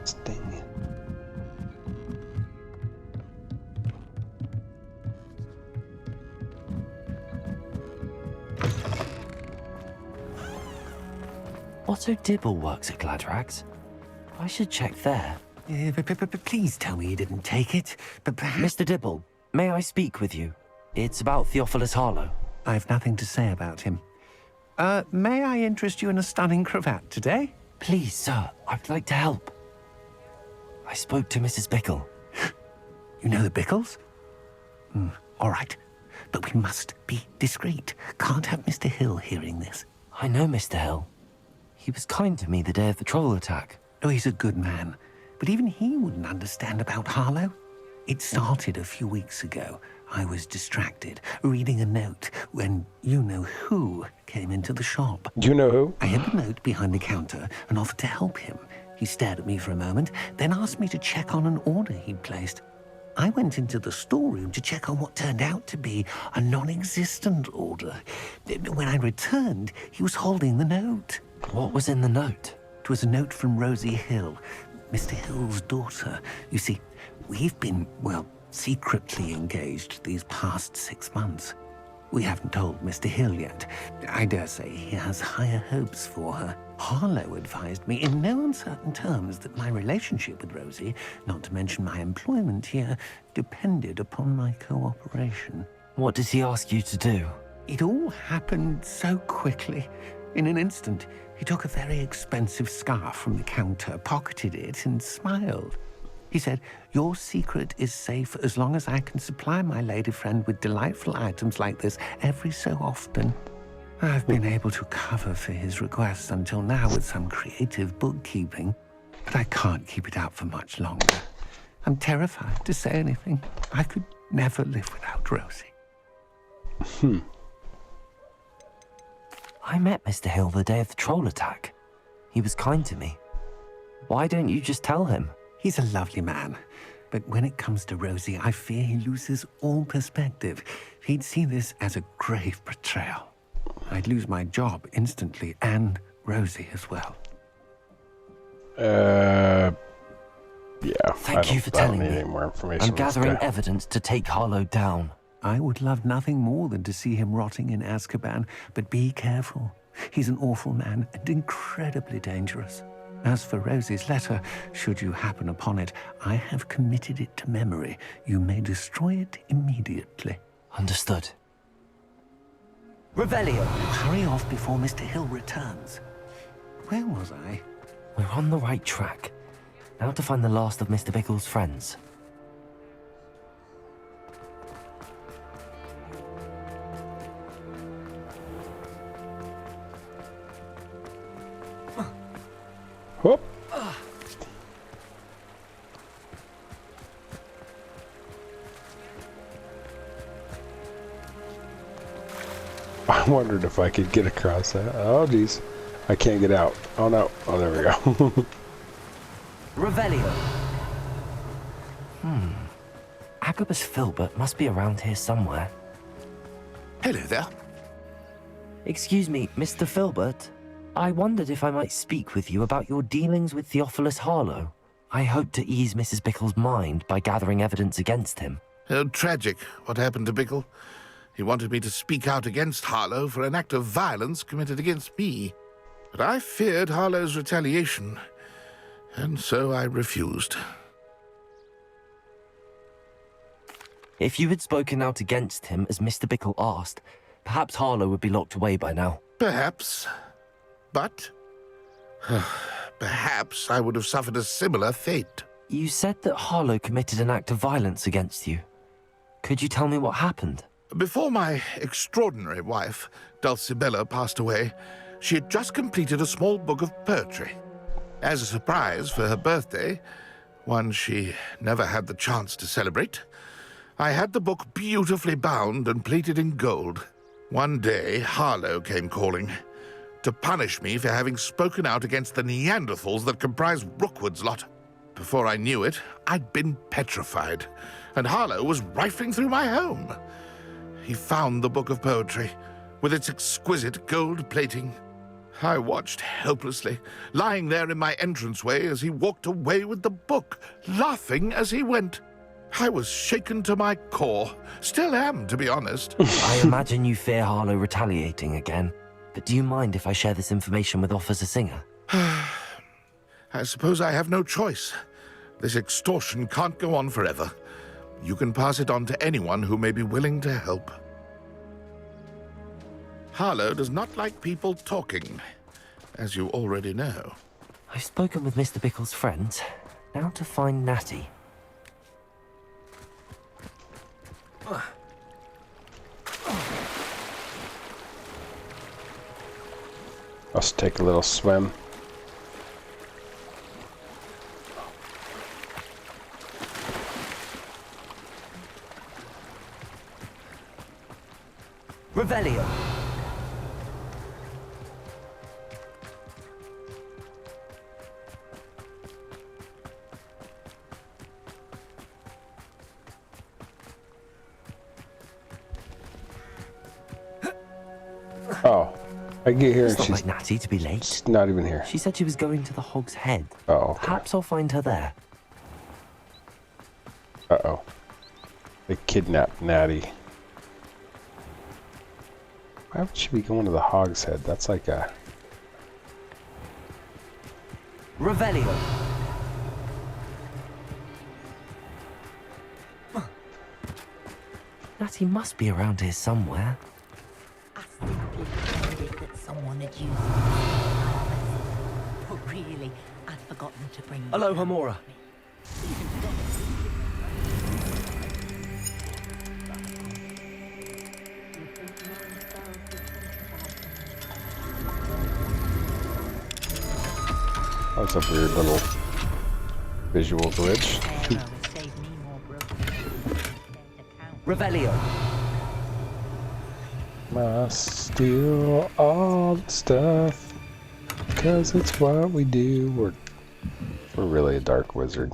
Sting. Otto Dibble works at Gladrags. I should check there. Please tell me you didn't take it. But Mr. Dibble, may I speak with you? It's about Theophilus Harlow. I've nothing to say about him. May I interest you in a stunning cravat today? Please, sir, I'd like to help. I spoke to Mrs. Bickle. You know the Bickles? All right. But we must be discreet. Can't have Mr. Hill hearing this. I know Mr. Hill. He was kind to me the day of the troll attack. Oh, he's a good man. But even he wouldn't understand about Harlow. It started a few weeks ago. I was distracted, reading a note, when you-know-who came into the shop. You know who? I hid the note behind the counter and offered to help him. He stared at me for a moment, then asked me to check on an order he'd placed. I went into the storeroom to check on what turned out to be a non-existent order. When I returned, he was holding the note. What was in the note? It was a note from Rosie Hill, Mr. Hill's daughter. You see, we've been, well, secretly engaged these past 6 months. We haven't told Mr. Hill yet. I dare say he has higher hopes for her. Harlow advised me in no uncertain terms that my relationship with Rosie, not to mention my employment here, depended upon my cooperation. What does he ask you to do? It all happened so quickly. In an instant, he took a very expensive scarf from the counter, pocketed it, and smiled. He said, "Your secret is safe as long as I can supply my lady friend with delightful items like this every so often." I've been able to cover for his requests until now with some creative bookkeeping, but I can't keep it out for much longer. I'm terrified to say anything. I could never live without Rosie. I met Mr. Hill the day of the troll attack. He was kind to me. Why don't you just tell him? He's a lovely man. But when it comes to Rosie, I fear he loses all perspective. He'd see this as a grave betrayal. I'd lose my job instantly, and Rosie as well. Yeah. Thank you for telling me. Any more information I'm on this gathering guy. evidence to take Harlow down. I would love nothing more than to see him rotting in Azkaban, but be careful. He's an awful man and incredibly dangerous. As for Rosie's letter, should you happen upon it, I have committed it to memory. You may destroy it immediately. Understood. Revelio! Hurry off before Mr. Hill returns. Where was I? We're on the right track. Now to find the last of Mr. Bickle's friends. Whoop. I wondered if I could get across that. Oh, geez. I can't get out. Oh, no. Oh, there we go. Revelio. Agabus Filbert must be around here somewhere. Hello there. Excuse me, Mr. Filbert. I wondered if I might speak with you about your dealings with Theophilus Harlow. I hope to ease Mrs. Bickle's mind by gathering evidence against him. Oh, tragic what happened to Bickle. He wanted me to speak out against Harlow for an act of violence committed against me. But I feared Harlow's retaliation, and so I refused. If you had spoken out against him as Mr. Bickle asked, perhaps Harlow would be locked away by now. Perhaps. But perhaps I would have suffered a similar fate. You said that Harlow committed an act of violence against you. Could you tell me what happened? Before my extraordinary wife, Dulcibella, passed away, she had just completed a small book of poetry. As a surprise for her birthday, one she never had the chance to celebrate, I had the book beautifully bound and plated in gold. One day, Harlow came calling to punish me for having spoken out against the Neanderthals that comprise Rookwood's lot. Before I knew it, I'd been petrified, and Harlow was rifling through my home. He found the book of poetry, with its exquisite gold plating. I watched helplessly, lying there in my entranceway as he walked away with the book, laughing as he went. I was shaken to my core. Still am, to be honest. I imagine you fear Harlow retaliating again. But do you mind if I share this information with Officer Singer? I suppose I have no choice. This extortion can't go on forever. You can pass it on to anyone who may be willing to help. Harlow does not like people talking, as you already know. I've spoken with Mr. Bickle's friends. Now to find Natty. Let's take a little swim. Revelio. Oh, I get here It's and not she's like Natty to be late. she's not even here. She said she was going to the Hog's Head. Oh, okay. Perhaps I'll find her there. Uh-oh. They kidnapped Natty. Why would she be going to the Hog's Head? That's like a... Revelio. Natty must be around here somewhere. I simply pretended that someone had used it. But really, I'd forgotten to bring... Hello, Hamora. That's a weird little visual glitch. Revelio. Must steal all the stuff, because it's what we do. We're really a dark wizard.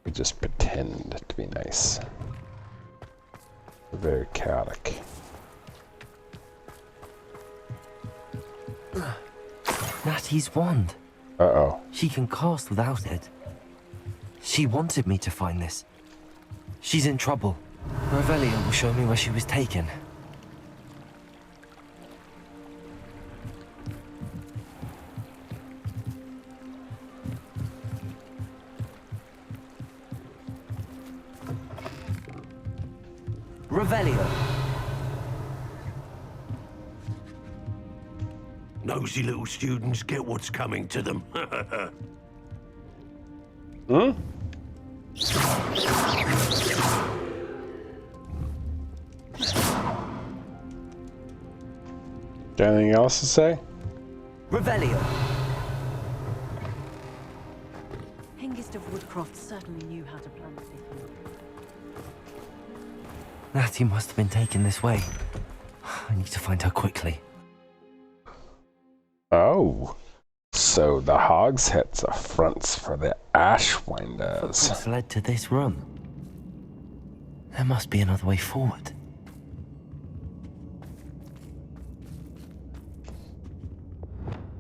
We just pretend to be nice. We're very chaotic. Natty's wand. Uh-oh. She can cast without it. She wanted me to find this. She's in trouble. Revelio will show me where she was taken. Revelio. Nosy little students get what's coming to them. Hmm? Got anything else to say? Revelio. Hengist of Woodcroft certainly knew how to plant it. Natty must have been taken this way. I need to find her quickly. Oh. So the hogsheads are fronts for the Ashwinders. Footprints led to this room. There must be another way forward.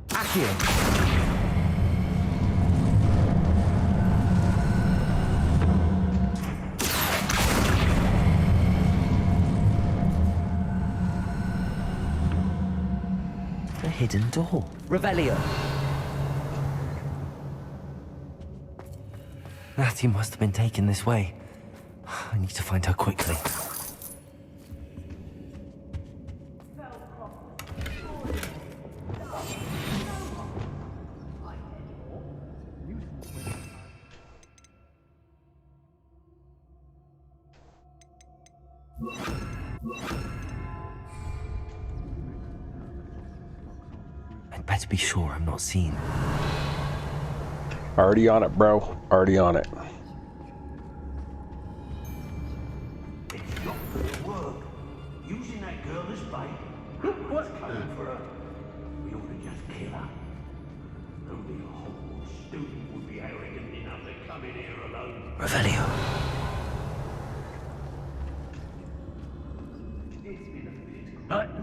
Accio. A hidden door. Revelio. Natty must have been taken this way. I need to find her quickly. I'd better be sure I'm not seen. Already on it, bro. Already on it. It's not gonna work. Using that girl as bait. What's coming for her? We ought to just kill her. Only a Hogwarts student would be arrogant enough to come in here alone. Revelio.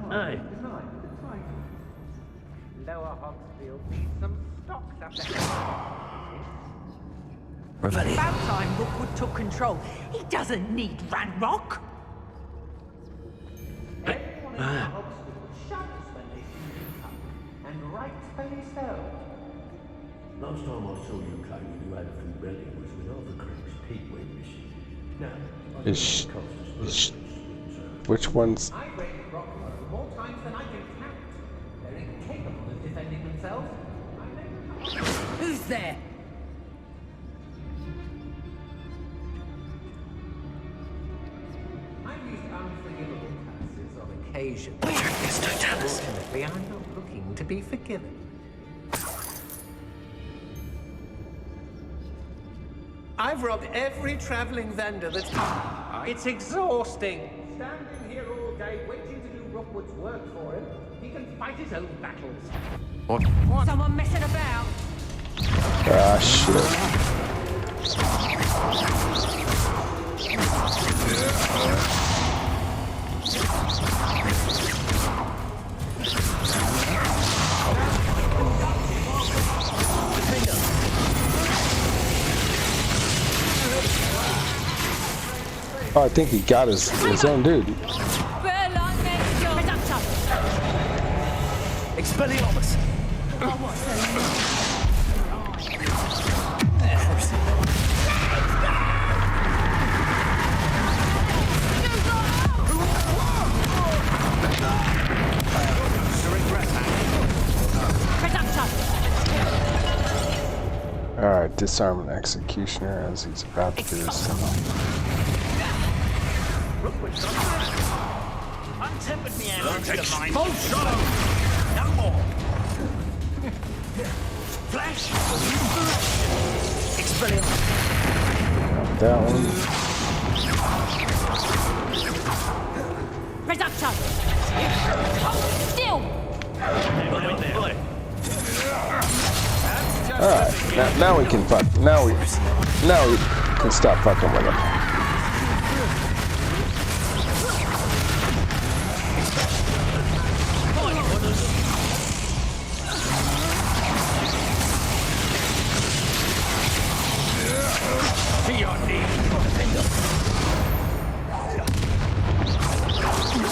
Aye. Lower Hogsfield needs some stocks up there. Revelio. About time Rookwood took control. He doesn't need Ranrock. Everyone in Hogsfield shudders when they see you come, and rightfully so. Last time I saw you claiming you had a few relatives with Overcrack's pig went missing. Now, Which one's? I break Rockwood more times than I can count. They're incapable of defending themselves. Who's there? I've used unforgivable curses on occasion. Yes, don't tell us. Fortunately, I'm not looking to be forgiven. I've robbed every traveling vendor that's... It's exhausting. Standing here all day waiting to do Rookwood's work for him. He can fight his own battles. What? Someone messing about? Ah, shit. Oh, I think he got his own dude. Expelliarmus! Alright, disarm an executioner as he's about to do his. untempered me and no more. Flash. That one. Alright, now we can fuck. Now we can stop fucking with him.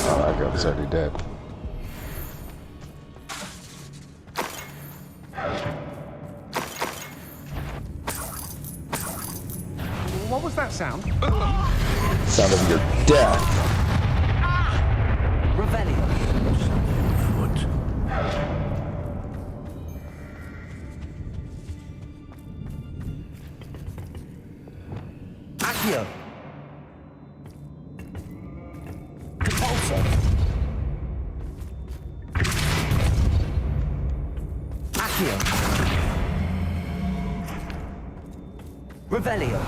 Oh, that guy was already dead. What was that sound? Sound of your death. Revelio. Foot. Accio. Repulsor. Accio. Revelio.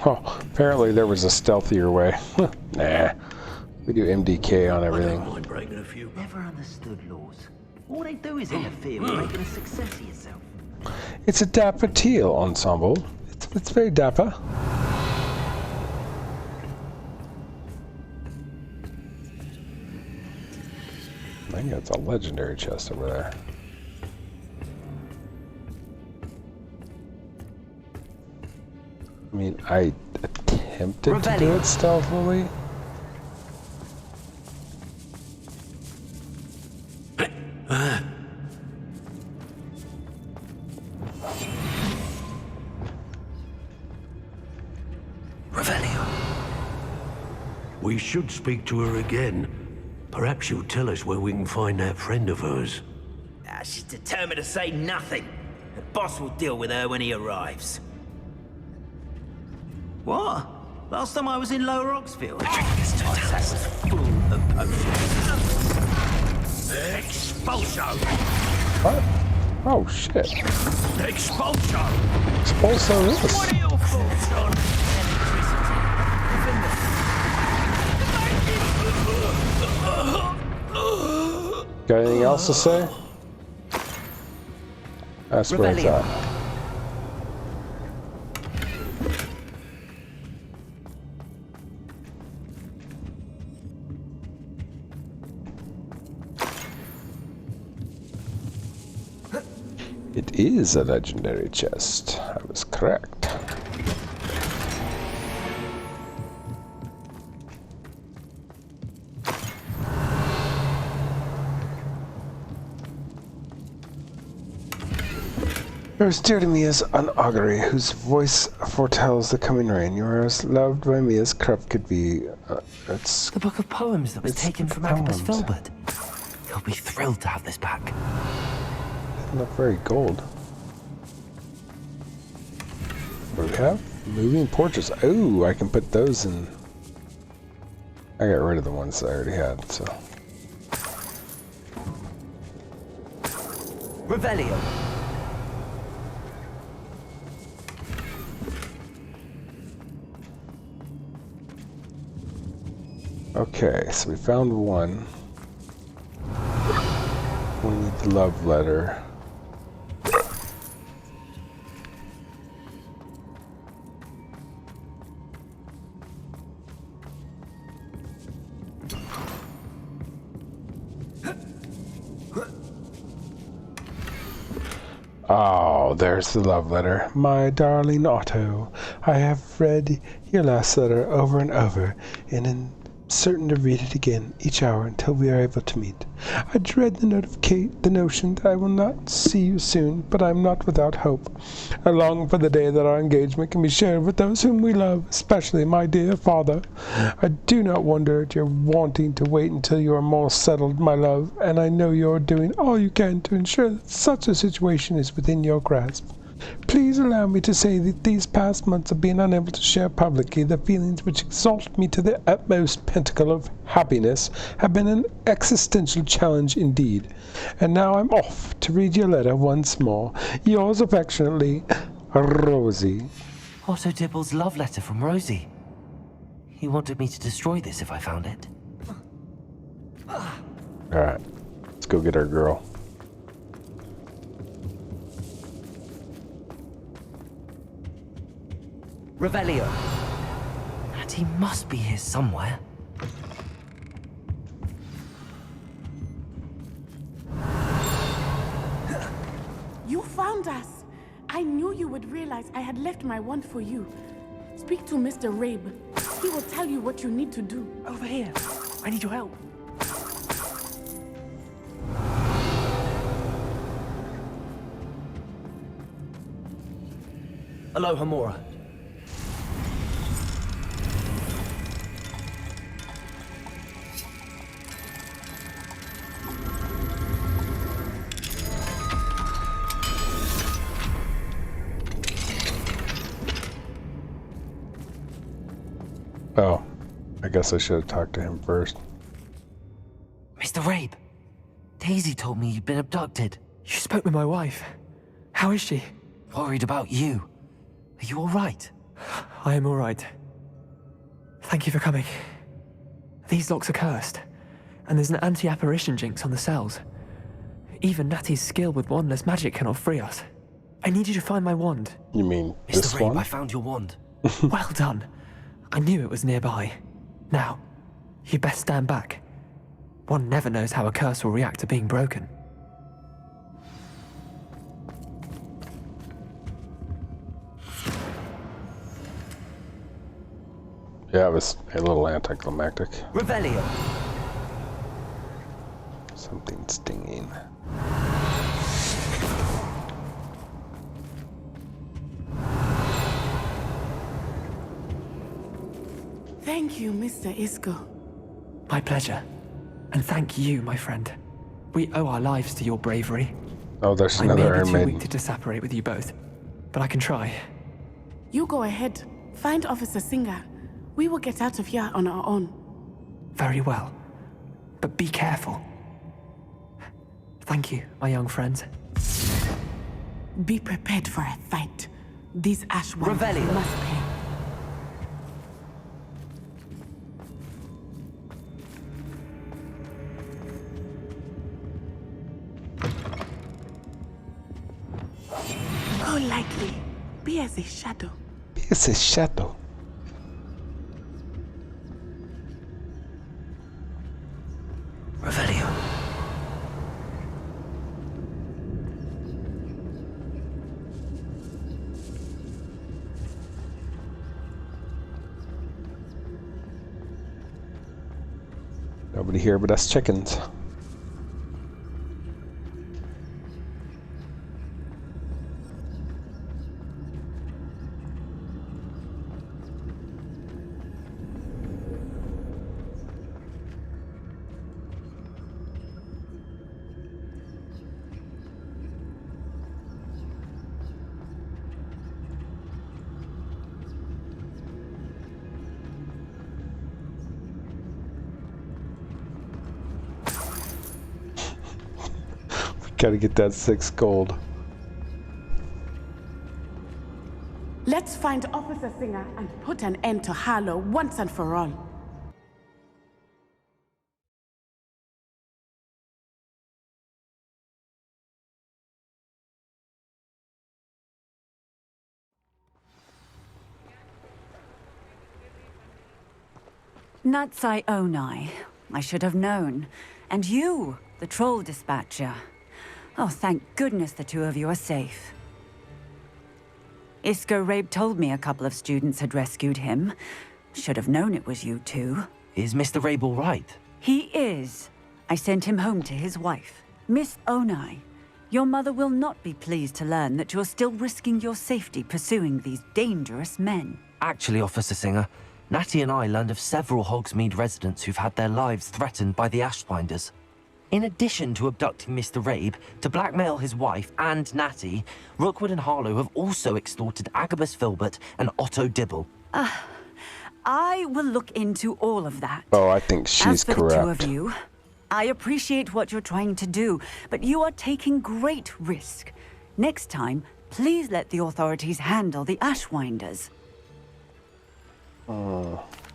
Oh, apparently there was a stealthier way. Nah. We do MDK on everything. Mind breaking a few. Never understood laws. All they do is interfere with making a success of yourself. It's a dapper teal ensemble. It's very dapper. I think that's a legendary chest over there. I mean, I attempted to do it stealthily. Revelio. We should speak to her again. Perhaps she'll tell us where we can find that friend of hers. She's determined to say nothing. The boss will deal with her when he arrives. What? Last time I was in Lower Oxfield, I was full of potions. Expulso! What? Oh shit. Expulso! Expulso this. What are your thoughts on electricity? Got anything else to say? That's where it's at. It is a legendary chest. I was correct. Yours dear to me is an augury whose voice foretells the coming rain. You are as loved by me as Krupp could be. It's the book of poems that was taken from Agabus Filbert. He'll be thrilled to have this back. Doesn't look very gold. What do we have? Moving portraits. Oh, I can put those in. I got rid of the ones I already had, so. Revelio. Okay, so we found one. We need the love letter. Oh, there's the love letter. My darling Otto, I have read your last letter over and over, and am certain to read it again each hour until we are able to meet. I dread the notion that I will not see you soon, but I am not without hope. I long for the day that our engagement can be shared with those whom we love, especially my dear father. I do not wonder at your wanting to wait until you are more settled, my love, and I know you are doing all you can to ensure that such a situation is within your grasp. Please allow me to say that these past months of being unable to share publicly the feelings which exalt me to the utmost pinnacle of happiness have been an existential challenge indeed. And now I'm off to read your letter once more. Yours affectionately, Rosie. Otto Dibble's love letter from Rosie. He wanted me to destroy this if I found it. Alright, let's go get our girl. Revelio. Natty must be here somewhere. You found us! I knew you would realize I had left my wand for you. Speak to Mr. Rabe. He will tell you what you need to do. Over here. I need your help. Hello, Hamura. Oh, I guess I should have talked to him first. Mr. Rabe, Daisy told me you'd been abducted. You spoke with my wife. How is she? Worried about you. Are you all right? I am all right. Thank you for coming. These locks are cursed, and there's an anti-apparition jinx on the cells. Even Natty's skill with wandless magic cannot free us. I need you to find my wand. You mean this Mr. Rabe, one? I found your wand. Well done. I knew it was nearby. Now, you best stand back. One never knows how a curse will react to being broken. Yeah, it was a little anticlimactic. Revelio. Something stinging. Thank you, Mr. Isco. My pleasure. And thank you, my friend. We owe our lives to your bravery. Oh, there's I another may be Iron too Maiden. weak to disapparate with you both, but I can try. You go ahead. Find Officer Singer. We will get out of here on our own. Very well. But be careful. Thank you, my young friends. Be prepared for a fight. These Ashwinders Revelio. must pay. Go lightly. Be as a shadow. It's a shadow. Revelio. Nobody here but us chickens. Gotta get that 6 gold. Let's find Officer Singer and put an end to Harlow once and for all. Natsai Onai. I should have known. And you, the troll dispatcher. Oh, thank goodness the two of you are safe. Isco Rabe told me a couple of students had rescued him. Should have known it was you two. Is Mr. Rabe all right? He is. I sent him home to his wife. Miss Onai, your mother will not be pleased to learn that you're still risking your safety pursuing these dangerous men. Actually, Officer Singer, Natty and I learned of several Hogsmeade residents who've had their lives threatened by the Ashwinders. In addition to abducting Mr. Rabe to blackmail his wife and Natty, Rookwood and Harlow have also extorted Agabus Filbert and Otto Dibble. I will look into all of that. Oh, I think she's As for correct. the two of you, I appreciate what you're trying to do, but you are taking great risk. Next time, please let the authorities handle the Ashwinders.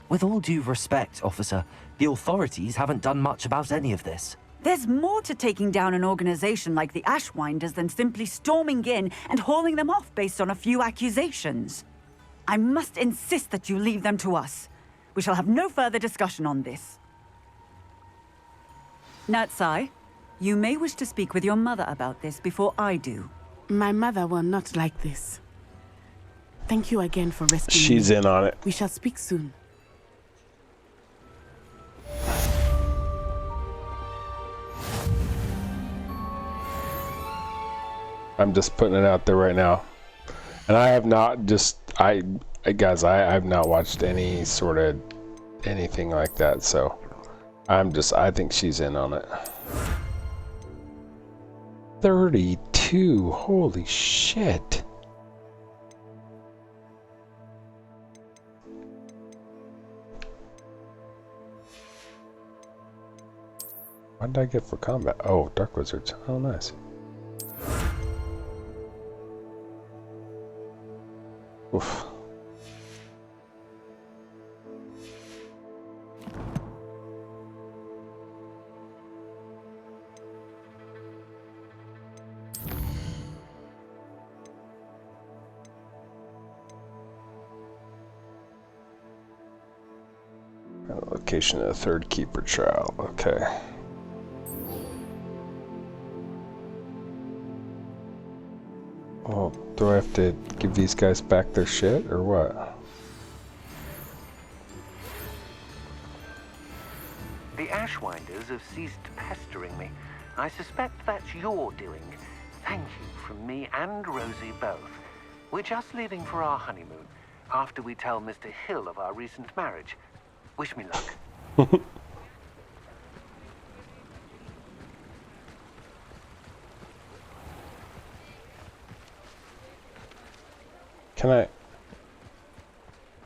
With all due respect, officer, the authorities haven't done much about any of this. There's more to taking down an organization like the Ashwinders than simply storming in and hauling them off based on a few accusations. I must insist that you leave them to us. We shall have no further discussion on this. Natsai, you may wish to speak with your mother about this before I do. My mother will not like this. Thank you again for rescuing me. She's in on it. We shall speak soon. I'm just putting it out there right now. And I have not guys, I have not watched any sort of anything like that, so I think she's in on it. 32, holy shit. What did I get for combat? Oh, Dark Wizards. Oh, nice. Oof. Location of the third keeper trial. Okay. Well, do I have to give these guys back their shit, or what? The Ashwinders have ceased pestering me. I suspect that's your doing. Thank you from me and Rosie both. We're just leaving for our honeymoon, after we tell Mr. Hill of our recent marriage. Wish me luck. Can I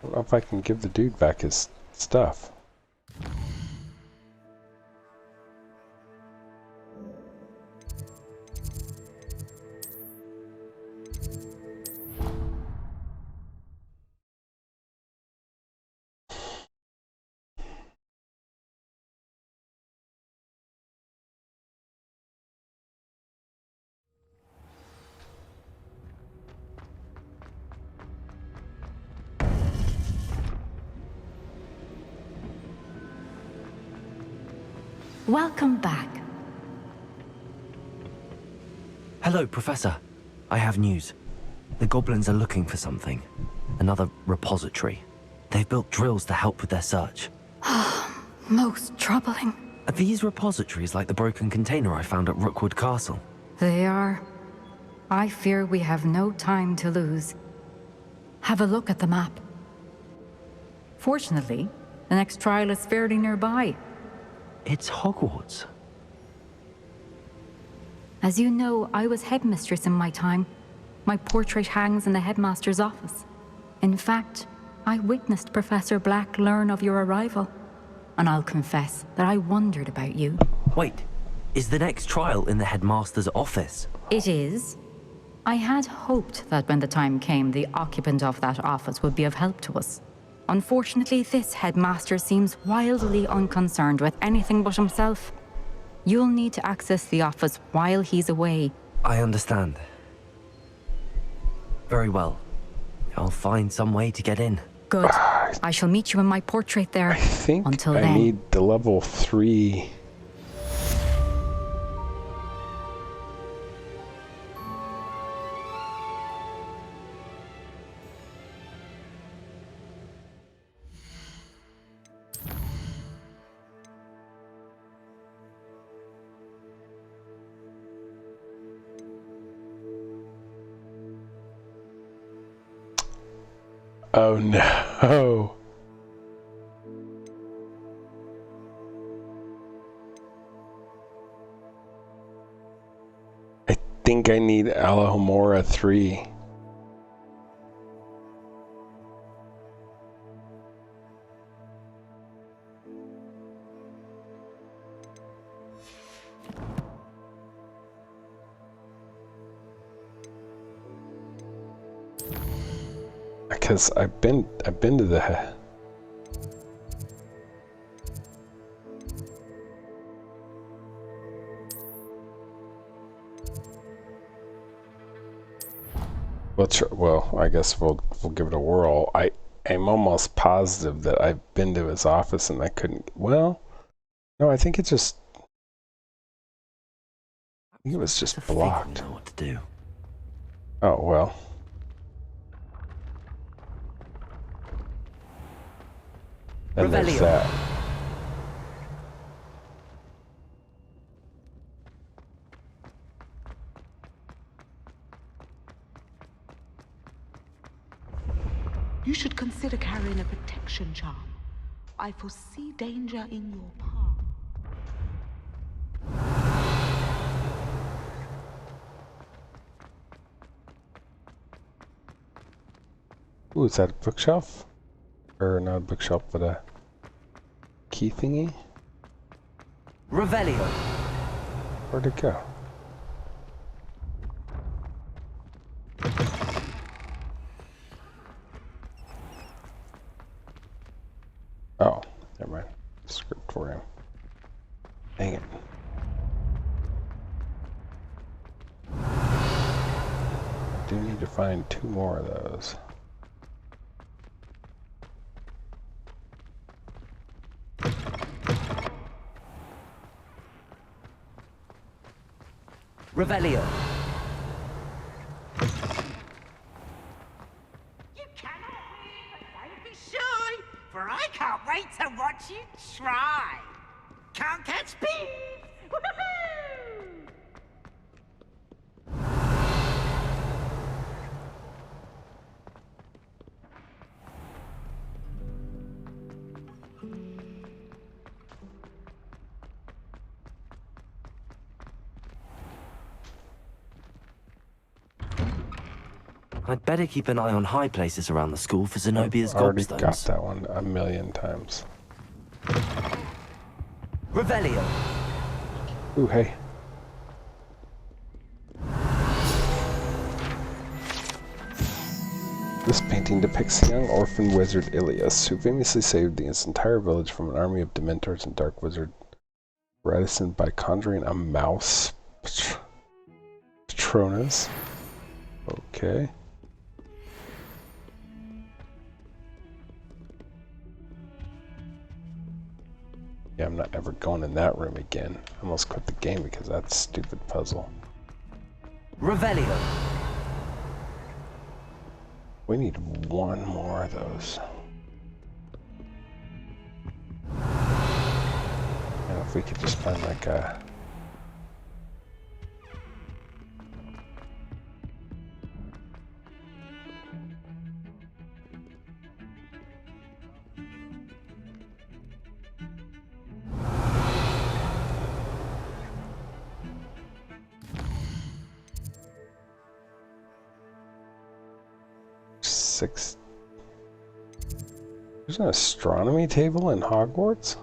don't know if I can give the dude back his stuff. Welcome back. Hello, Professor. I have news. The goblins are looking for something. Another repository. They've built drills to help with their search. Most troubling. Are these repositories like the broken container I found at Rookwood Castle? They are. I fear we have no time to lose. Have a look at the map. Fortunately, the next trial is fairly nearby. It's Hogwarts. As you know, I was headmistress in my time. My portrait hangs in the headmaster's office. In fact, I witnessed Professor Black learn of your arrival. And I'll confess that I wondered about you. Wait, is the next trial in the headmaster's office? It is. I had hoped that when the time came, the occupant of that office would be of help to us. Unfortunately, this headmaster seems wildly unconcerned with anything but himself. You'll need to access the office while he's away. I understand. Very well. I'll find some way to get in. Good. I shall meet you in my portrait there. I think Until I then. need the level 3. Oh no. I think I need Alohomora 3. Because I've been to the Well, I guess we'll give it a whirl. I'm almost positive that I've been to his office and I couldn't. Well, no, I think it was just blocked. Know what to do. Oh well. And there's that. You should consider carrying a protection charm. I foresee danger in your path. Ooh, is that a bookshelf? Or not a bookshelf, but a key thingy? Revelio. Where'd it go? Oh, never mind. Script for him. Dang it. I do need to find 2 more of those. Revelio. You cannot win, but don't be shy, for I can't wait to watch you try. Can't catch beef! Woohoo! I'd better keep an eye on high places around the school for Zenobia's I've already gobstones. got that one a million times. Revelio. Ooh, hey. This painting depicts the young orphan wizard Ilias, who famously saved his entire village from an army of Dementors and dark wizard Radisson by conjuring a mouse. Patronus. Okay. Yeah, I'm not ever going in that room again. I almost quit the game because of that stupid puzzle. Revelio. We need 1 more of those. And if we could just find like a... There's an astronomy table in Hogwarts?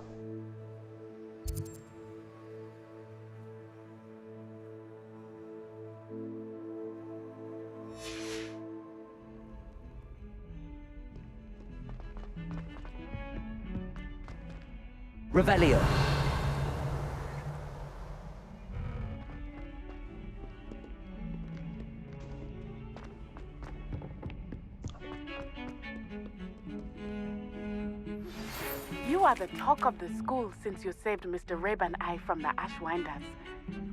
Revelio. You are the talk of the school since you saved Mr. Rabe and I from the Ashwinders.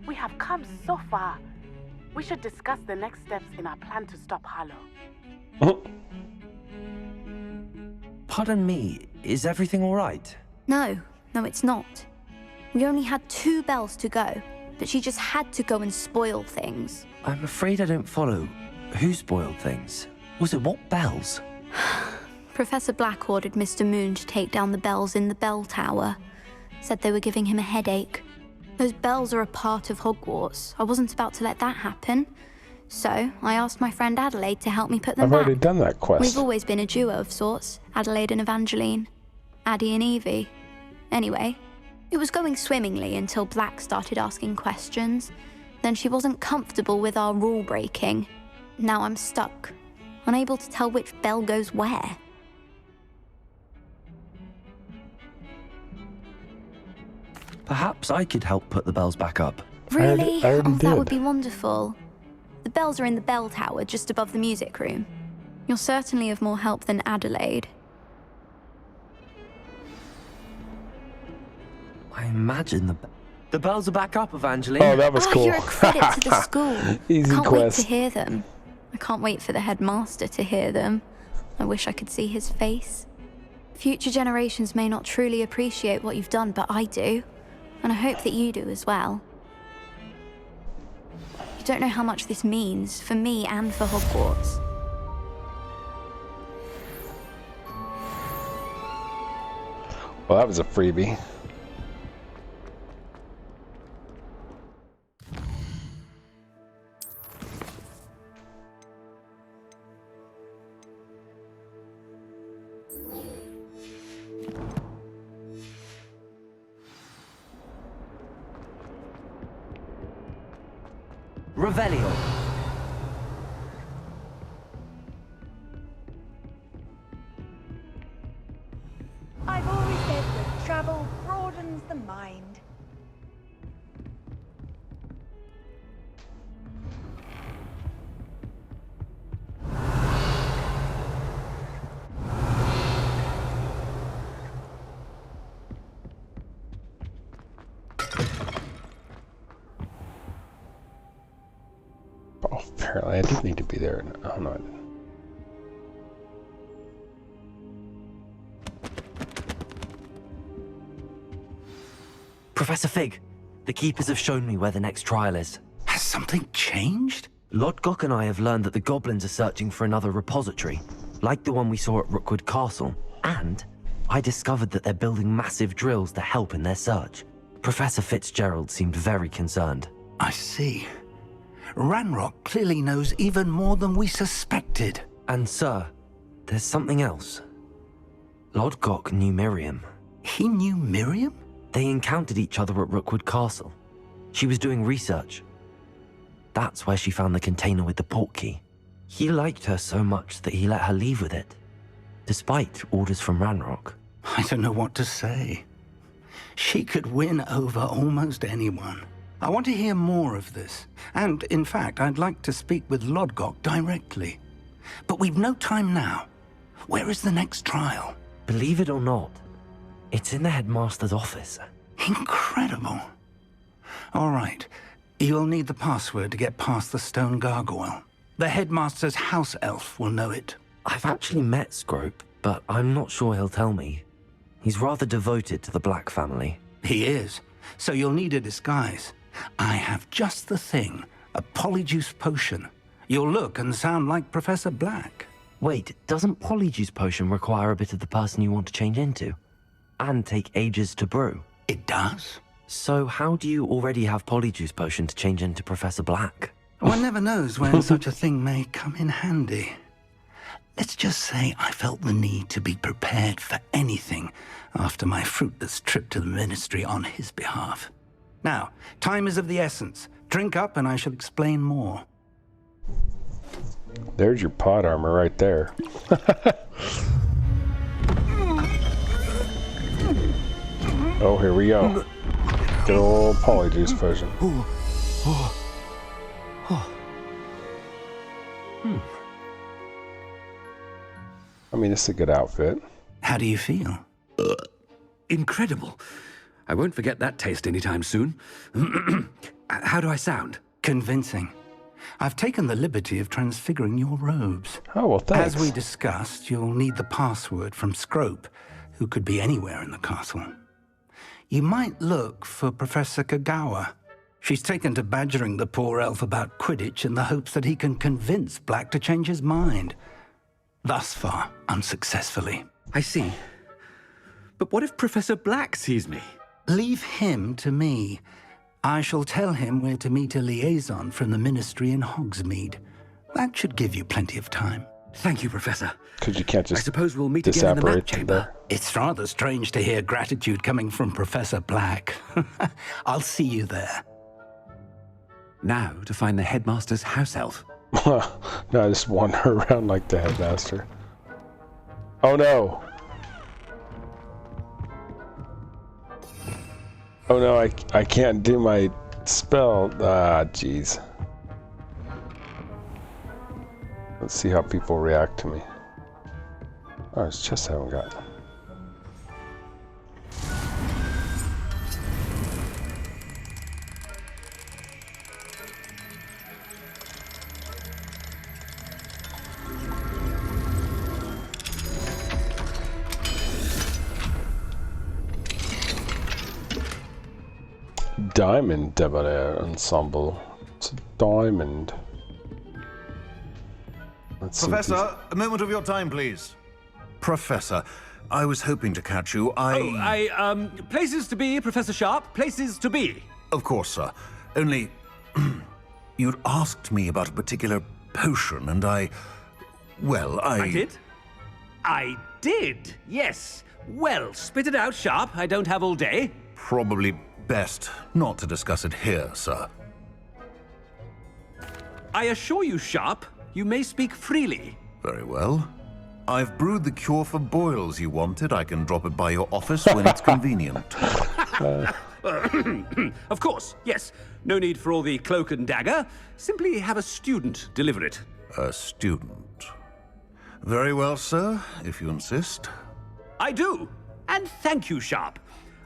We have come so far. We should discuss the next steps in our plan to stop Harlow. Pardon me, is everything all right? No, it's not. We only had 2 bells to go, but she just had to go and spoil things. I'm afraid I don't follow. Who spoiled things? Was it what bells? Professor Black ordered Mr. Moon to take down the bells in the bell tower. Said they were giving him a headache. Those bells are a part of Hogwarts. I wasn't about to let that happen. So, I asked my friend Adelaide to help me put them I've back. already done that quest. We've always been a duo of sorts, Adelaide and Evangeline. Addie and Evie. Anyway, it was going swimmingly until Black started asking questions. Then she wasn't comfortable with our rule breaking. Now I'm stuck, unable to tell which bell goes where. Perhaps I could help put the bells back up. Really? I already That would did. be wonderful. The bells are in the bell tower just above the music room. You're certainly of more help than Adelaide. I imagine the bells are back up, Evangeline. Oh, that was cool. You're a credit to the school. Easy Can't quest. wait to hear them. I can't wait for the headmaster to hear them. I wish I could see his face. Future generations may not truly appreciate what you've done, but I do. And I hope that you do as well. You don't know how much this means for me and for Hogwarts. Well, that was a freebie. Revelio. I've always said that travel broadens the mind. Oh, apparently I did need to be there. Oh, no, I didn't. Professor Fig, the Keepers have shown me where the next trial is. Has something changed? Lodgok and I have learned that the goblins are searching for another repository, like the one we saw at Rookwood Castle. And I discovered that they're building massive drills to help in their search. Professor Fitzgerald seemed very concerned. I see. Ranrock clearly knows even more than we suspected. And sir, there's something else. Lodgok knew Miriam. He knew Miriam? They encountered each other at Rookwood Castle. She was doing research. That's where she found the container with the portkey. He liked her so much that he let her leave with it, despite orders from Ranrock. I don't know what to say. She could win over almost anyone. I want to hear more of this. And, in fact, I'd like to speak with Lodgok directly. But we've no time now. Where is the next trial? Believe it or not, it's in the headmaster's office. Incredible. All right. You'll need the password to get past the stone gargoyle. The headmaster's house elf will know it. I've actually met Scrope, but I'm not sure he'll tell me. He's rather devoted to the Black family. He is. So you'll need a disguise. I have just the thing. A polyjuice potion. You'll look and sound like Professor Black. Wait, doesn't Polyjuice Potion require a bit of the person you want to change into? And take ages to brew? It does. So how do you already have Polyjuice Potion to change into Professor Black? One never knows when such a thing may come in handy. Let's just say I felt the need to be prepared for anything after my fruitless trip to the Ministry on his behalf. Now, time is of the essence. Drink up and I shall explain more. There's your pot armor right there. Oh, here we go. Good old Polyjuice Potion. I mean, it's a good outfit. How do you feel? Incredible. I won't forget that taste anytime soon. How do I sound? Convincing. I've taken the liberty of transfiguring your robes. Oh, well, thanks. As we discussed, you'll need the password from Scrope, who could be anywhere in the castle. You might look for Professor Kagawa. She's taken to badgering the poor elf about Quidditch in the hopes that he can convince Black to change his mind. Thus far, unsuccessfully. I see. But what if Professor Black sees me? Leave him to me. I shall tell him where to meet a liaison from the Ministry in Hogsmeade. That should give you plenty of time. Thank you, Professor. Because you can't just I suppose we'll meet again in the map chamber. It's rather strange to hear gratitude coming from Professor Black. I'll see you there. Now to find the headmaster's house elf. No, I just wander around like the headmaster. Oh no! Oh no, I can't do my spell. Ah, jeez. Let's see how people react to me. Oh, it's just I haven't got. Diamond Debonair Ensemble. It's a diamond. Let's Professor, a moment of your time, please. Professor, I was hoping to catch you. Places to be, Professor Sharp. Places to be. Of course, sir. Only, you'd asked me about a particular potion, and I did? I did, yes. Well, spit it out, Sharp. I don't have all day. Probably best not to discuss it here, sir. I assure you, Sharp, you may speak freely. Very well. I've brewed the cure for boils you wanted. I can drop it by your office when it's convenient. Of course, yes. No need for all the cloak and dagger. Simply have a student deliver it. A student. Very well, sir, if you insist. I do. And thank you, Sharp.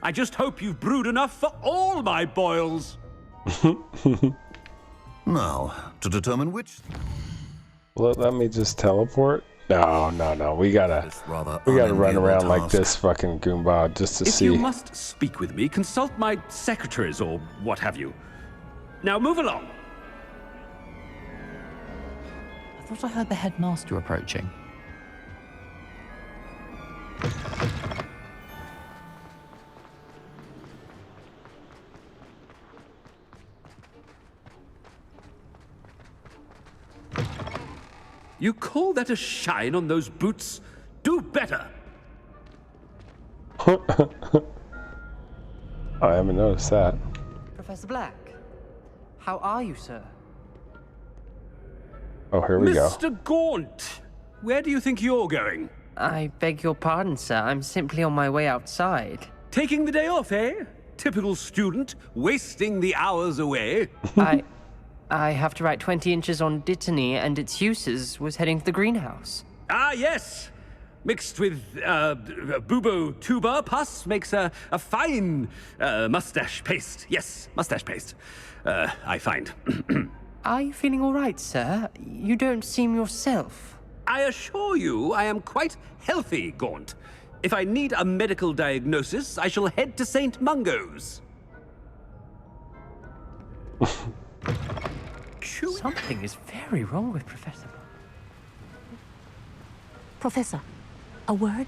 I just hope you've brewed enough for all my boils. Now, to determine which... Let me just teleport. No. We gotta run around like this fucking Goomba just to see. If you must speak with me, consult my secretaries or what have you. Now move along. I thought I heard the headmaster approaching. You call that a shine on those boots? Do better! I haven't noticed that. Professor Black, how are you, sir? Oh, here we go. Mr. Gaunt! Where do you think you're going? I beg your pardon, sir. I'm simply on my way outside. Taking the day off, eh? Typical student, wasting the hours away. I have to write 20 inches on Dittany and its uses. Was heading to the greenhouse. Ah, yes! Mixed with bubo tuber pus makes a fine mustache paste. Yes, mustache paste. I find. Are you feeling all right, sir? You don't seem yourself. I assure you I am quite healthy, Gaunt. If I need a medical diagnosis, I shall head to St. Mungo's. Something is very wrong with Professor. Professor, a word?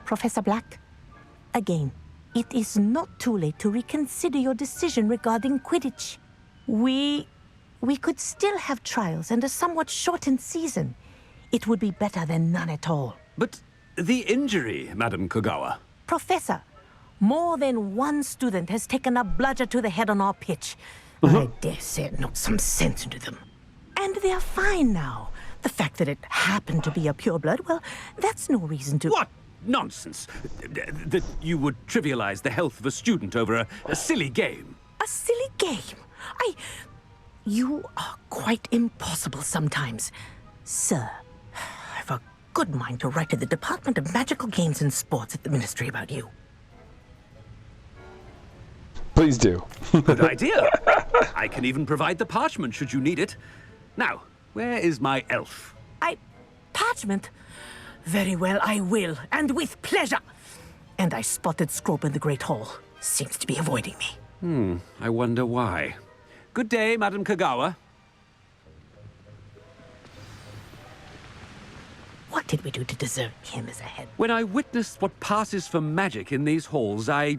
Professor Black, again, it is not too late to reconsider your decision regarding Quidditch. We could still have trials and a somewhat shortened season. It would be better than none at all. But the injury, Madam Kogawa. Professor, more than one student has taken a bludger to the head on our pitch. I dare say it knocked some sense into them. And they're fine now. The fact that it happened to be a pureblood, well, that's no reason to... What nonsense! That you would trivialize the health of a student over a silly game. A silly game? You are quite impossible sometimes. Sir, I've a good mind to write to the Department of Magical Games and Sports at the Ministry about you. Please do. Good idea. I can even provide the parchment should you need it. Now, where is my elf? Parchment? Very well, I will, and with pleasure. And I spotted Scrope in the Great Hall. Seems to be avoiding me. I wonder why. Good day, Madam Kogawa. What did we do to deserve him as a head? When I witnessed what passes for magic in these halls, I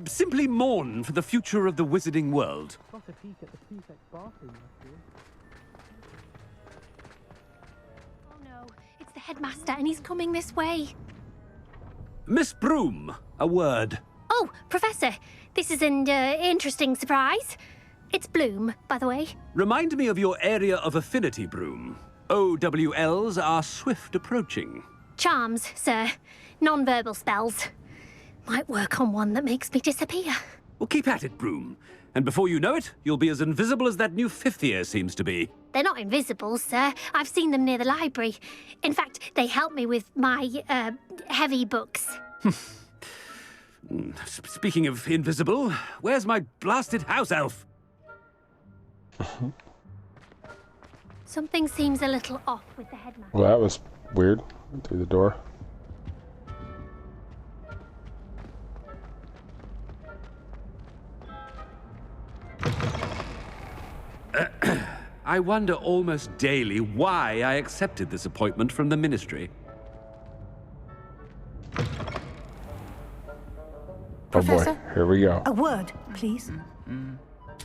simply mourn for the future of the wizarding world. Oh no, it's the headmaster and he's coming this way. Miss Broom, a word. Oh, Professor, this is an interesting surprise. It's Bloom, by the way. Remind me of your area of affinity, Broom. OWLs are swift approaching. Charms, sir. Non-verbal spells. Might work on one that makes me disappear. Well, keep at it, Broom. And before you know it, you'll be as invisible as that new 5th year seems to be. They're not invisible, sir. I've seen them near the library. In fact, they help me with my, heavy books. Speaking of invisible, where's my blasted house elf? Something seems a little off with the headmaster. Well, that was weird. Through the door. I wonder almost daily why I accepted this appointment from the Ministry. Oh boy, here we go. A word, please.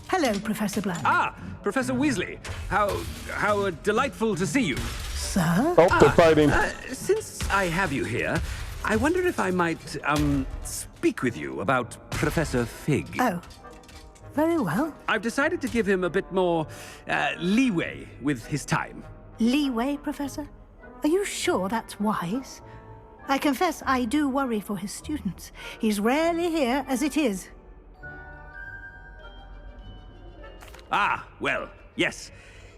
Hello, Professor Bland. Ah, Professor Weasley. How delightful to see you. Sir? Oh, they're fighting. Since I have you here, I wonder if I might, speak with you about Professor Fig. Oh, very well. I've decided to give him a bit more, leeway with his time. Leeway, Professor? Are you sure that's wise? I confess I do worry for his students. He's rarely here as it is. Ah, well, yes.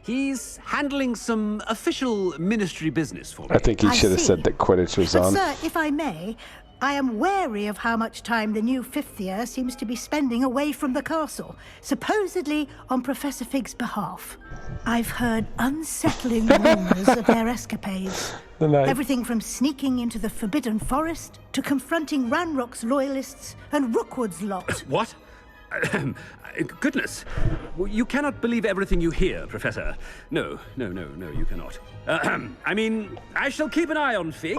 He's handling some official ministry business for me. I think he should have said that Quidditch was But on. sir, if I may, I am wary of how much time the new 5th year seems to be spending away from the castle, supposedly on Professor Fig's behalf. I've heard unsettling rumors of their escapades. Everything from sneaking into the Forbidden Forest to confronting Ranrock's loyalists and Rookwood's lot. What? Goodness. You cannot believe everything you hear, Professor. No, you cannot. I mean, I shall keep an eye on Fig.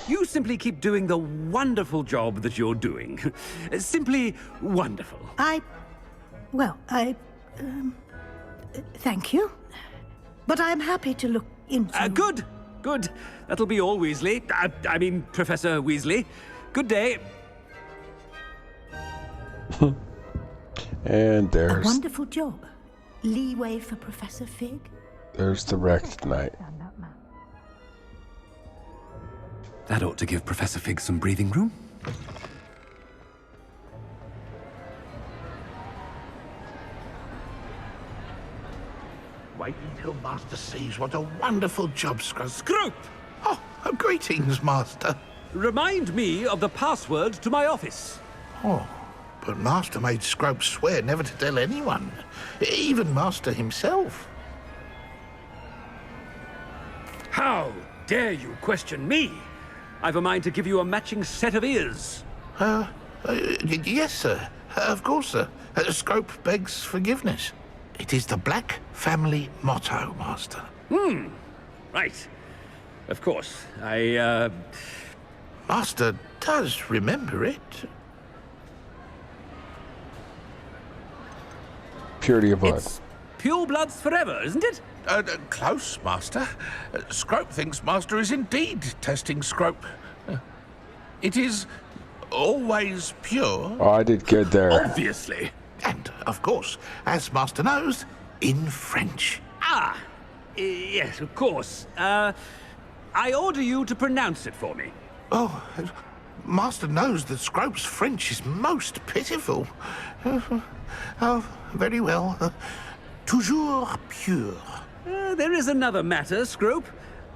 You simply keep doing the wonderful job that you're doing. Simply wonderful. Thank you. But I'm happy to look into... Good. That'll be all, Weasley. I mean, Professor Weasley. Good day. And A there's wonderful job. Leeway for Professor Fig. there's the wrecked knight. That ought to give Professor Fig some breathing room. Wait until Master sees what a wonderful job Scrope! Oh, greetings, Master. Remind me of the password to my office. Oh, but Master made Scrope swear never to tell anyone, even Master himself. How dare you question me? I've a mind to give you a matching set of ears. Yes, sir. Of course, sir. Scrope begs forgiveness. It is the Black family motto, Master. Right. Of course. Master does remember it. Purity of blood. It's pure bloods forever, isn't it? Close, Master. Scrope thinks Master is indeed testing Scrope. It is always pure. Oh, I did good there. Obviously. And, of course, as Master knows, in French. Yes, of course. I order you to pronounce it for me. Oh, Master knows that Scrope's French is most pitiful. Oh, very well. Toujours pure. There is another matter, Scrope.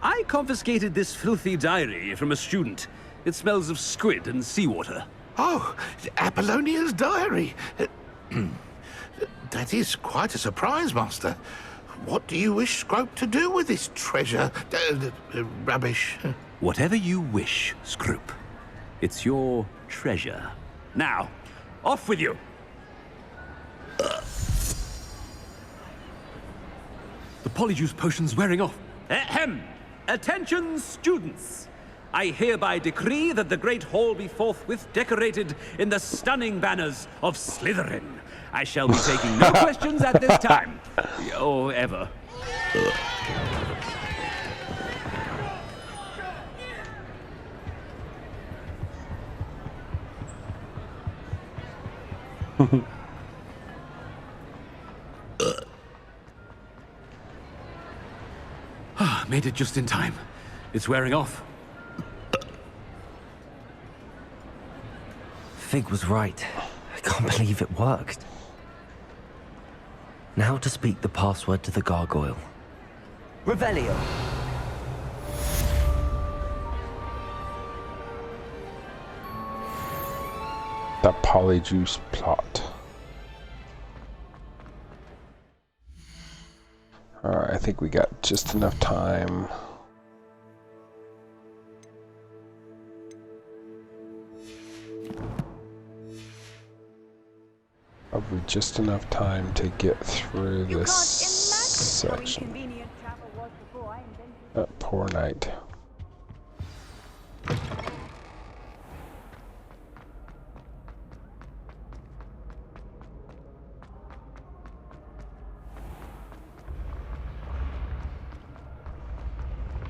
I confiscated this filthy diary from a student. It smells of squid and seawater. Oh, Apollonia's diary. That is quite a surprise, Master. What do you wish Scrope to do with this treasure? Rubbish. Whatever you wish, Scrope. It's your treasure. Now, off with you. The Polyjuice potion's wearing off. Ahem! Attention, students! I hereby decree that the Great Hall be forthwith decorated in the stunning banners of Slytherin. I shall be taking no questions at this time. Or ever. Made it just in time. It's wearing off. Fig was right. can't believe it worked. Now to speak the password to the gargoyle. Revelio! The Polyjuice plot. Alright, I think we got just enough time. Probably just enough time to get through this section. That poor knight.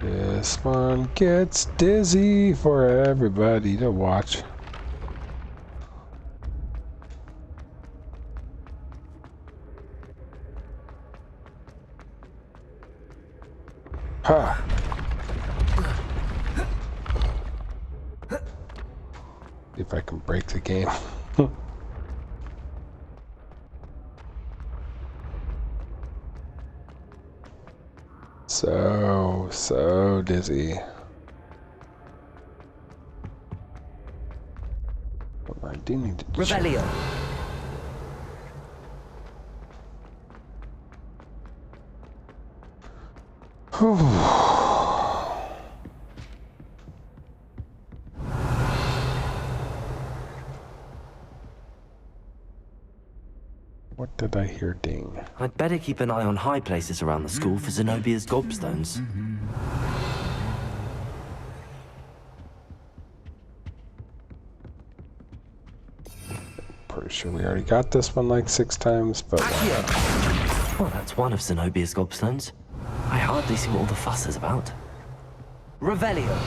This one gets dizzy for everybody to watch. Ha! See if I can break the game. So dizzy. Well, I do need to Revelio. What did I hear ding? I'd better keep an eye on high places around the school for Zenobia's gobstones. Pretty sure we already got this one like 6 times, but... Well, that's one of Zenobia's gobstones. I hardly see what all the fuss is about. Revelio.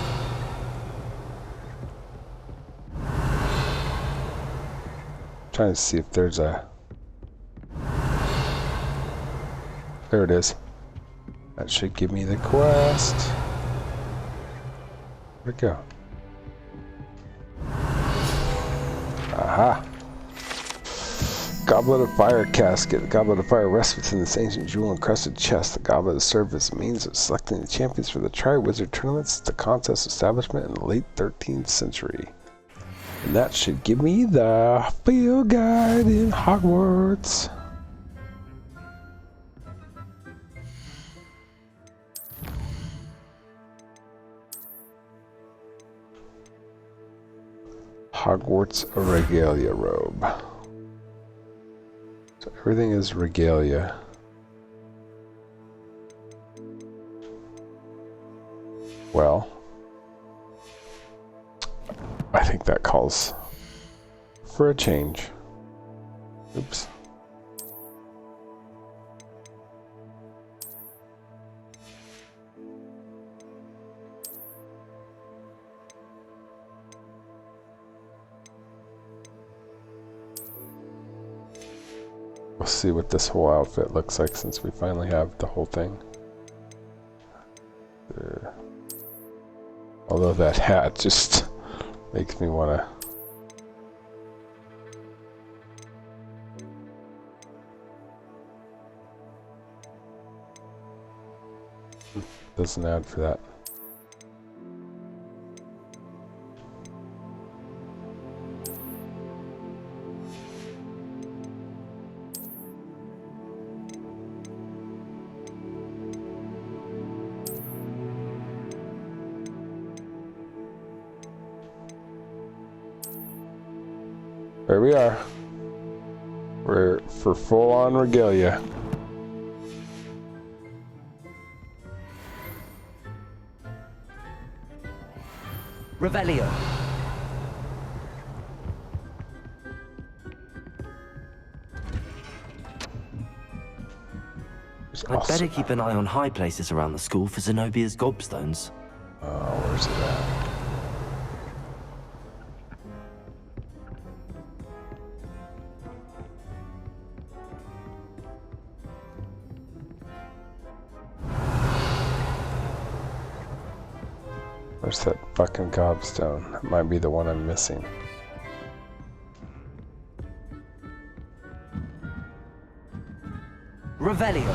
Trying to see if there's a... There it is. That should give me the quest. Where'd it go? Aha! Goblet of Fire casket. The Goblet of Fire rests within this ancient jewel-encrusted chest. The goblet has served as a means of selecting the champions for the Tri-Wizard tournaments, the contest establishment in the late 13th century. And that should give me the field guide in Hogwarts. Hogwarts regalia robe. So everything is regalia. Well, I think that calls for a change. Oops. We'll see what this whole outfit looks like since we finally have the whole thing. Although that hat just makes me want to... Doesn't add for that. There we are. We're for full-on regalia. Revelio. I'd better keep an eye on high places around the school for Zenobia's gobstones. Oh, where's it at? Where's that fucking gobstone? That might be the one I'm missing. Revelio.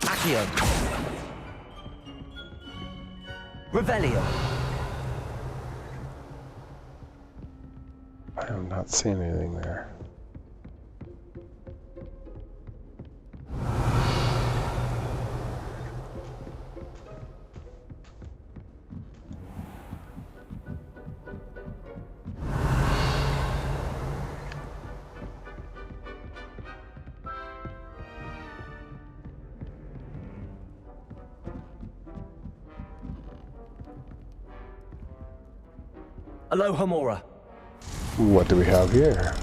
Accio. Revelio. I am not seeing anything there. Aloha Mora. What do we have here?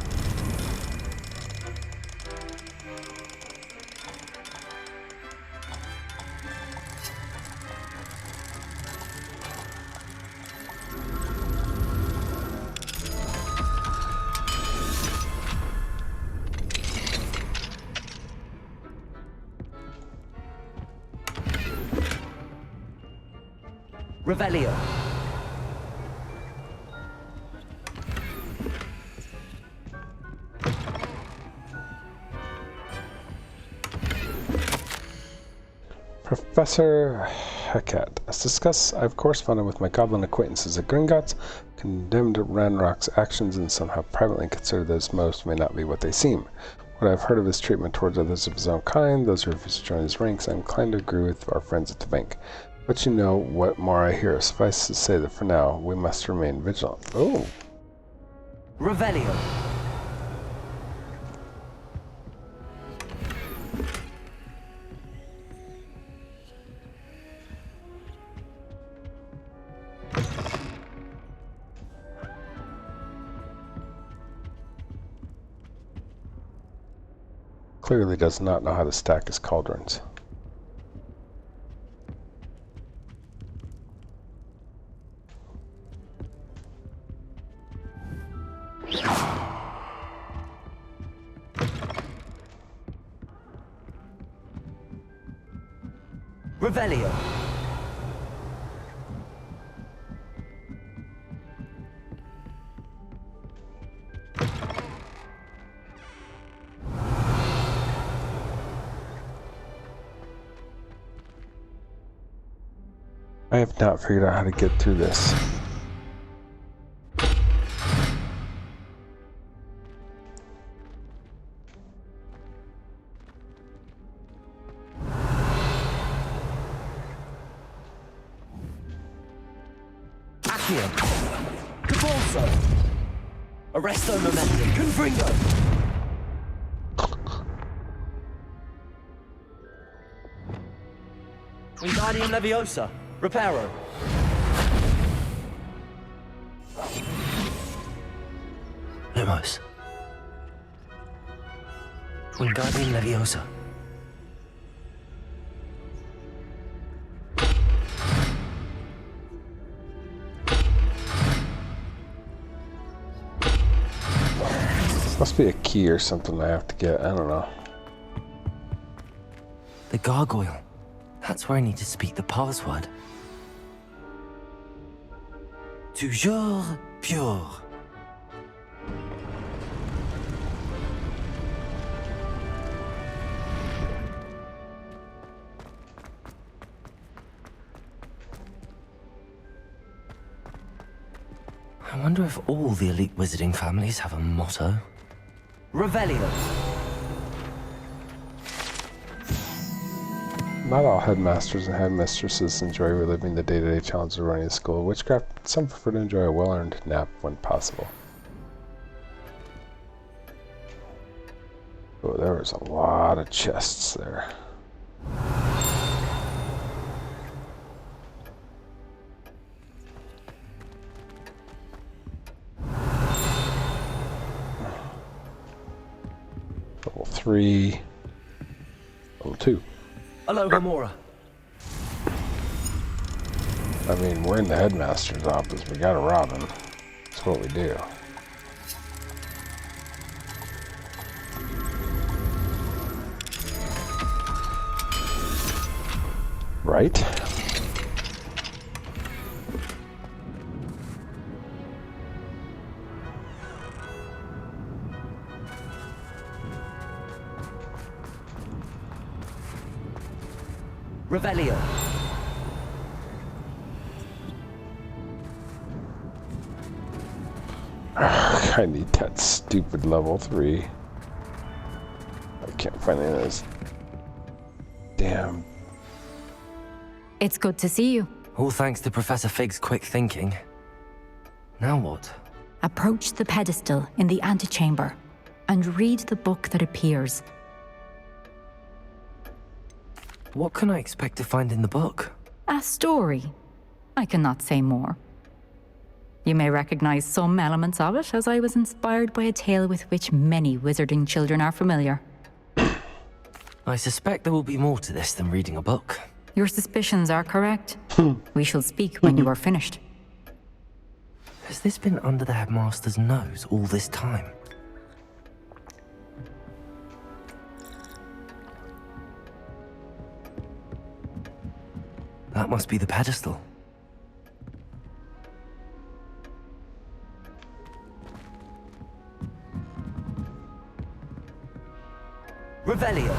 Revelio. Professor Hecate. As discussed, I've corresponded with my goblin acquaintances at Gringotts, condemned Ranrock's actions, and somehow privately considered that most may not be what they seem. What I've heard of his treatment towards others of his own kind, those who refuse to join his ranks, I'm inclined to agree with our friends at the bank. But you know what more I hear. Suffice to say that for now, we must remain vigilant. Oh! Revelio. Clearly does not know how to stack his cauldrons. Revelio. I have not figured out how to get through this. Accio. Cabalso. Arresto Momentum. Confringo. Wingardium Leviosa. Reparo. Lumos. Wingardium Leviosa. Must be a key or something I have to get. I don't know. The gargoyle. That's where I need to speak the password. Toujours pure. I wonder if all the elite wizarding families have a motto. Revelio. Not all headmasters and headmistresses enjoy reliving the day-to-day challenges of running a school of witchcraft. Some prefer to enjoy a well-earned nap when possible. Oh, there was a lot of chests there. Level 3. 2. Hello, Gamora. I mean, we're in the headmaster's office. We gotta rob him. That's what we do. Right? Revelio. I need that stupid level 3. I can't find any of those. Damn. It's good to see you. All thanks to Professor Fig's quick thinking. Now what? Approach the pedestal in the antechamber and read the book that appears. What can I expect to find in the book? A story. I cannot say more. You may recognize some elements of it, as I was inspired by a tale with which many wizarding children are familiar. I suspect there will be more to this than reading a book. Your suspicions are correct. We shall speak when you are finished. Has this been under the headmaster's nose all this time? That must be the pedestal. Revelio.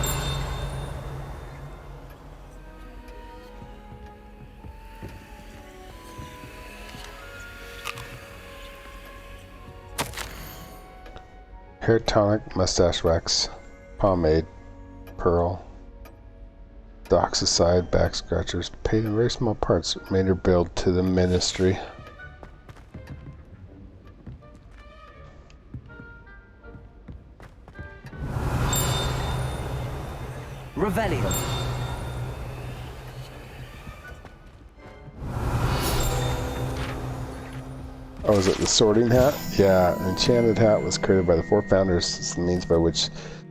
Hair tonic, mustache wax, pomade, pearl, doxicide, back scratchers, paid in very small parts, made her build to the ministry. Revelio. Oh, is it the sorting hat? Yeah, an enchanted hat was created by the 4 founders as the means by which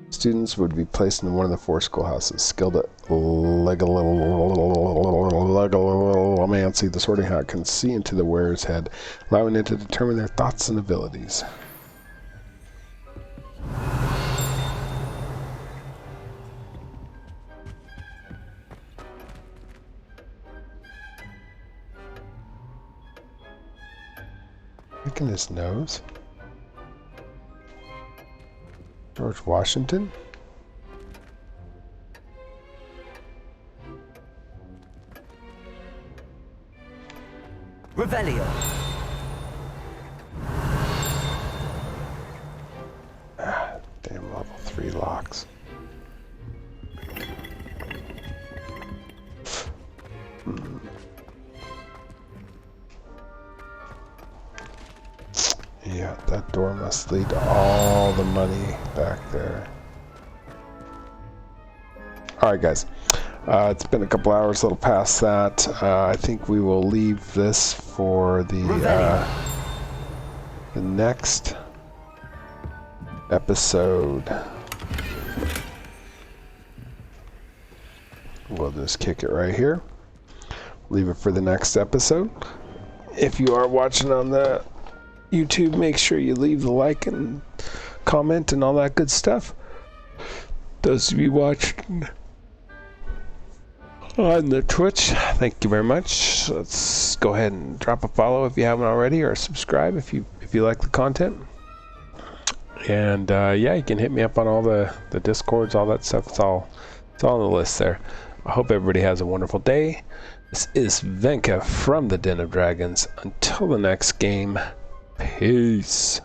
students would be placed in one of the 4 schoolhouses. Skilled at legalomancy, the sorting hat can see into the wearer's head, allowing it to determine their thoughts and abilities. Look in his nose. George Washington? Revelio. Damn, level 3 locks. Yeah, that door must lead to all the money back there. Alright guys, it's been a couple hours, a little past that. I think we will leave this for the next episode. We'll just kick it right here. Leave it for the next episode. If you are watching on the YouTube, make sure you leave the like and comment and all that good stuff. Those of you watching on the Twitch, thank you very much. Let's go ahead and drop a follow if you haven't already, or subscribe if you like the content. And yeah, you can hit me up on all the Discords, all that stuff. It's all on the list there. I hope everybody has a wonderful day. This is Venka from the Den of Dragons. Until the next game, peace.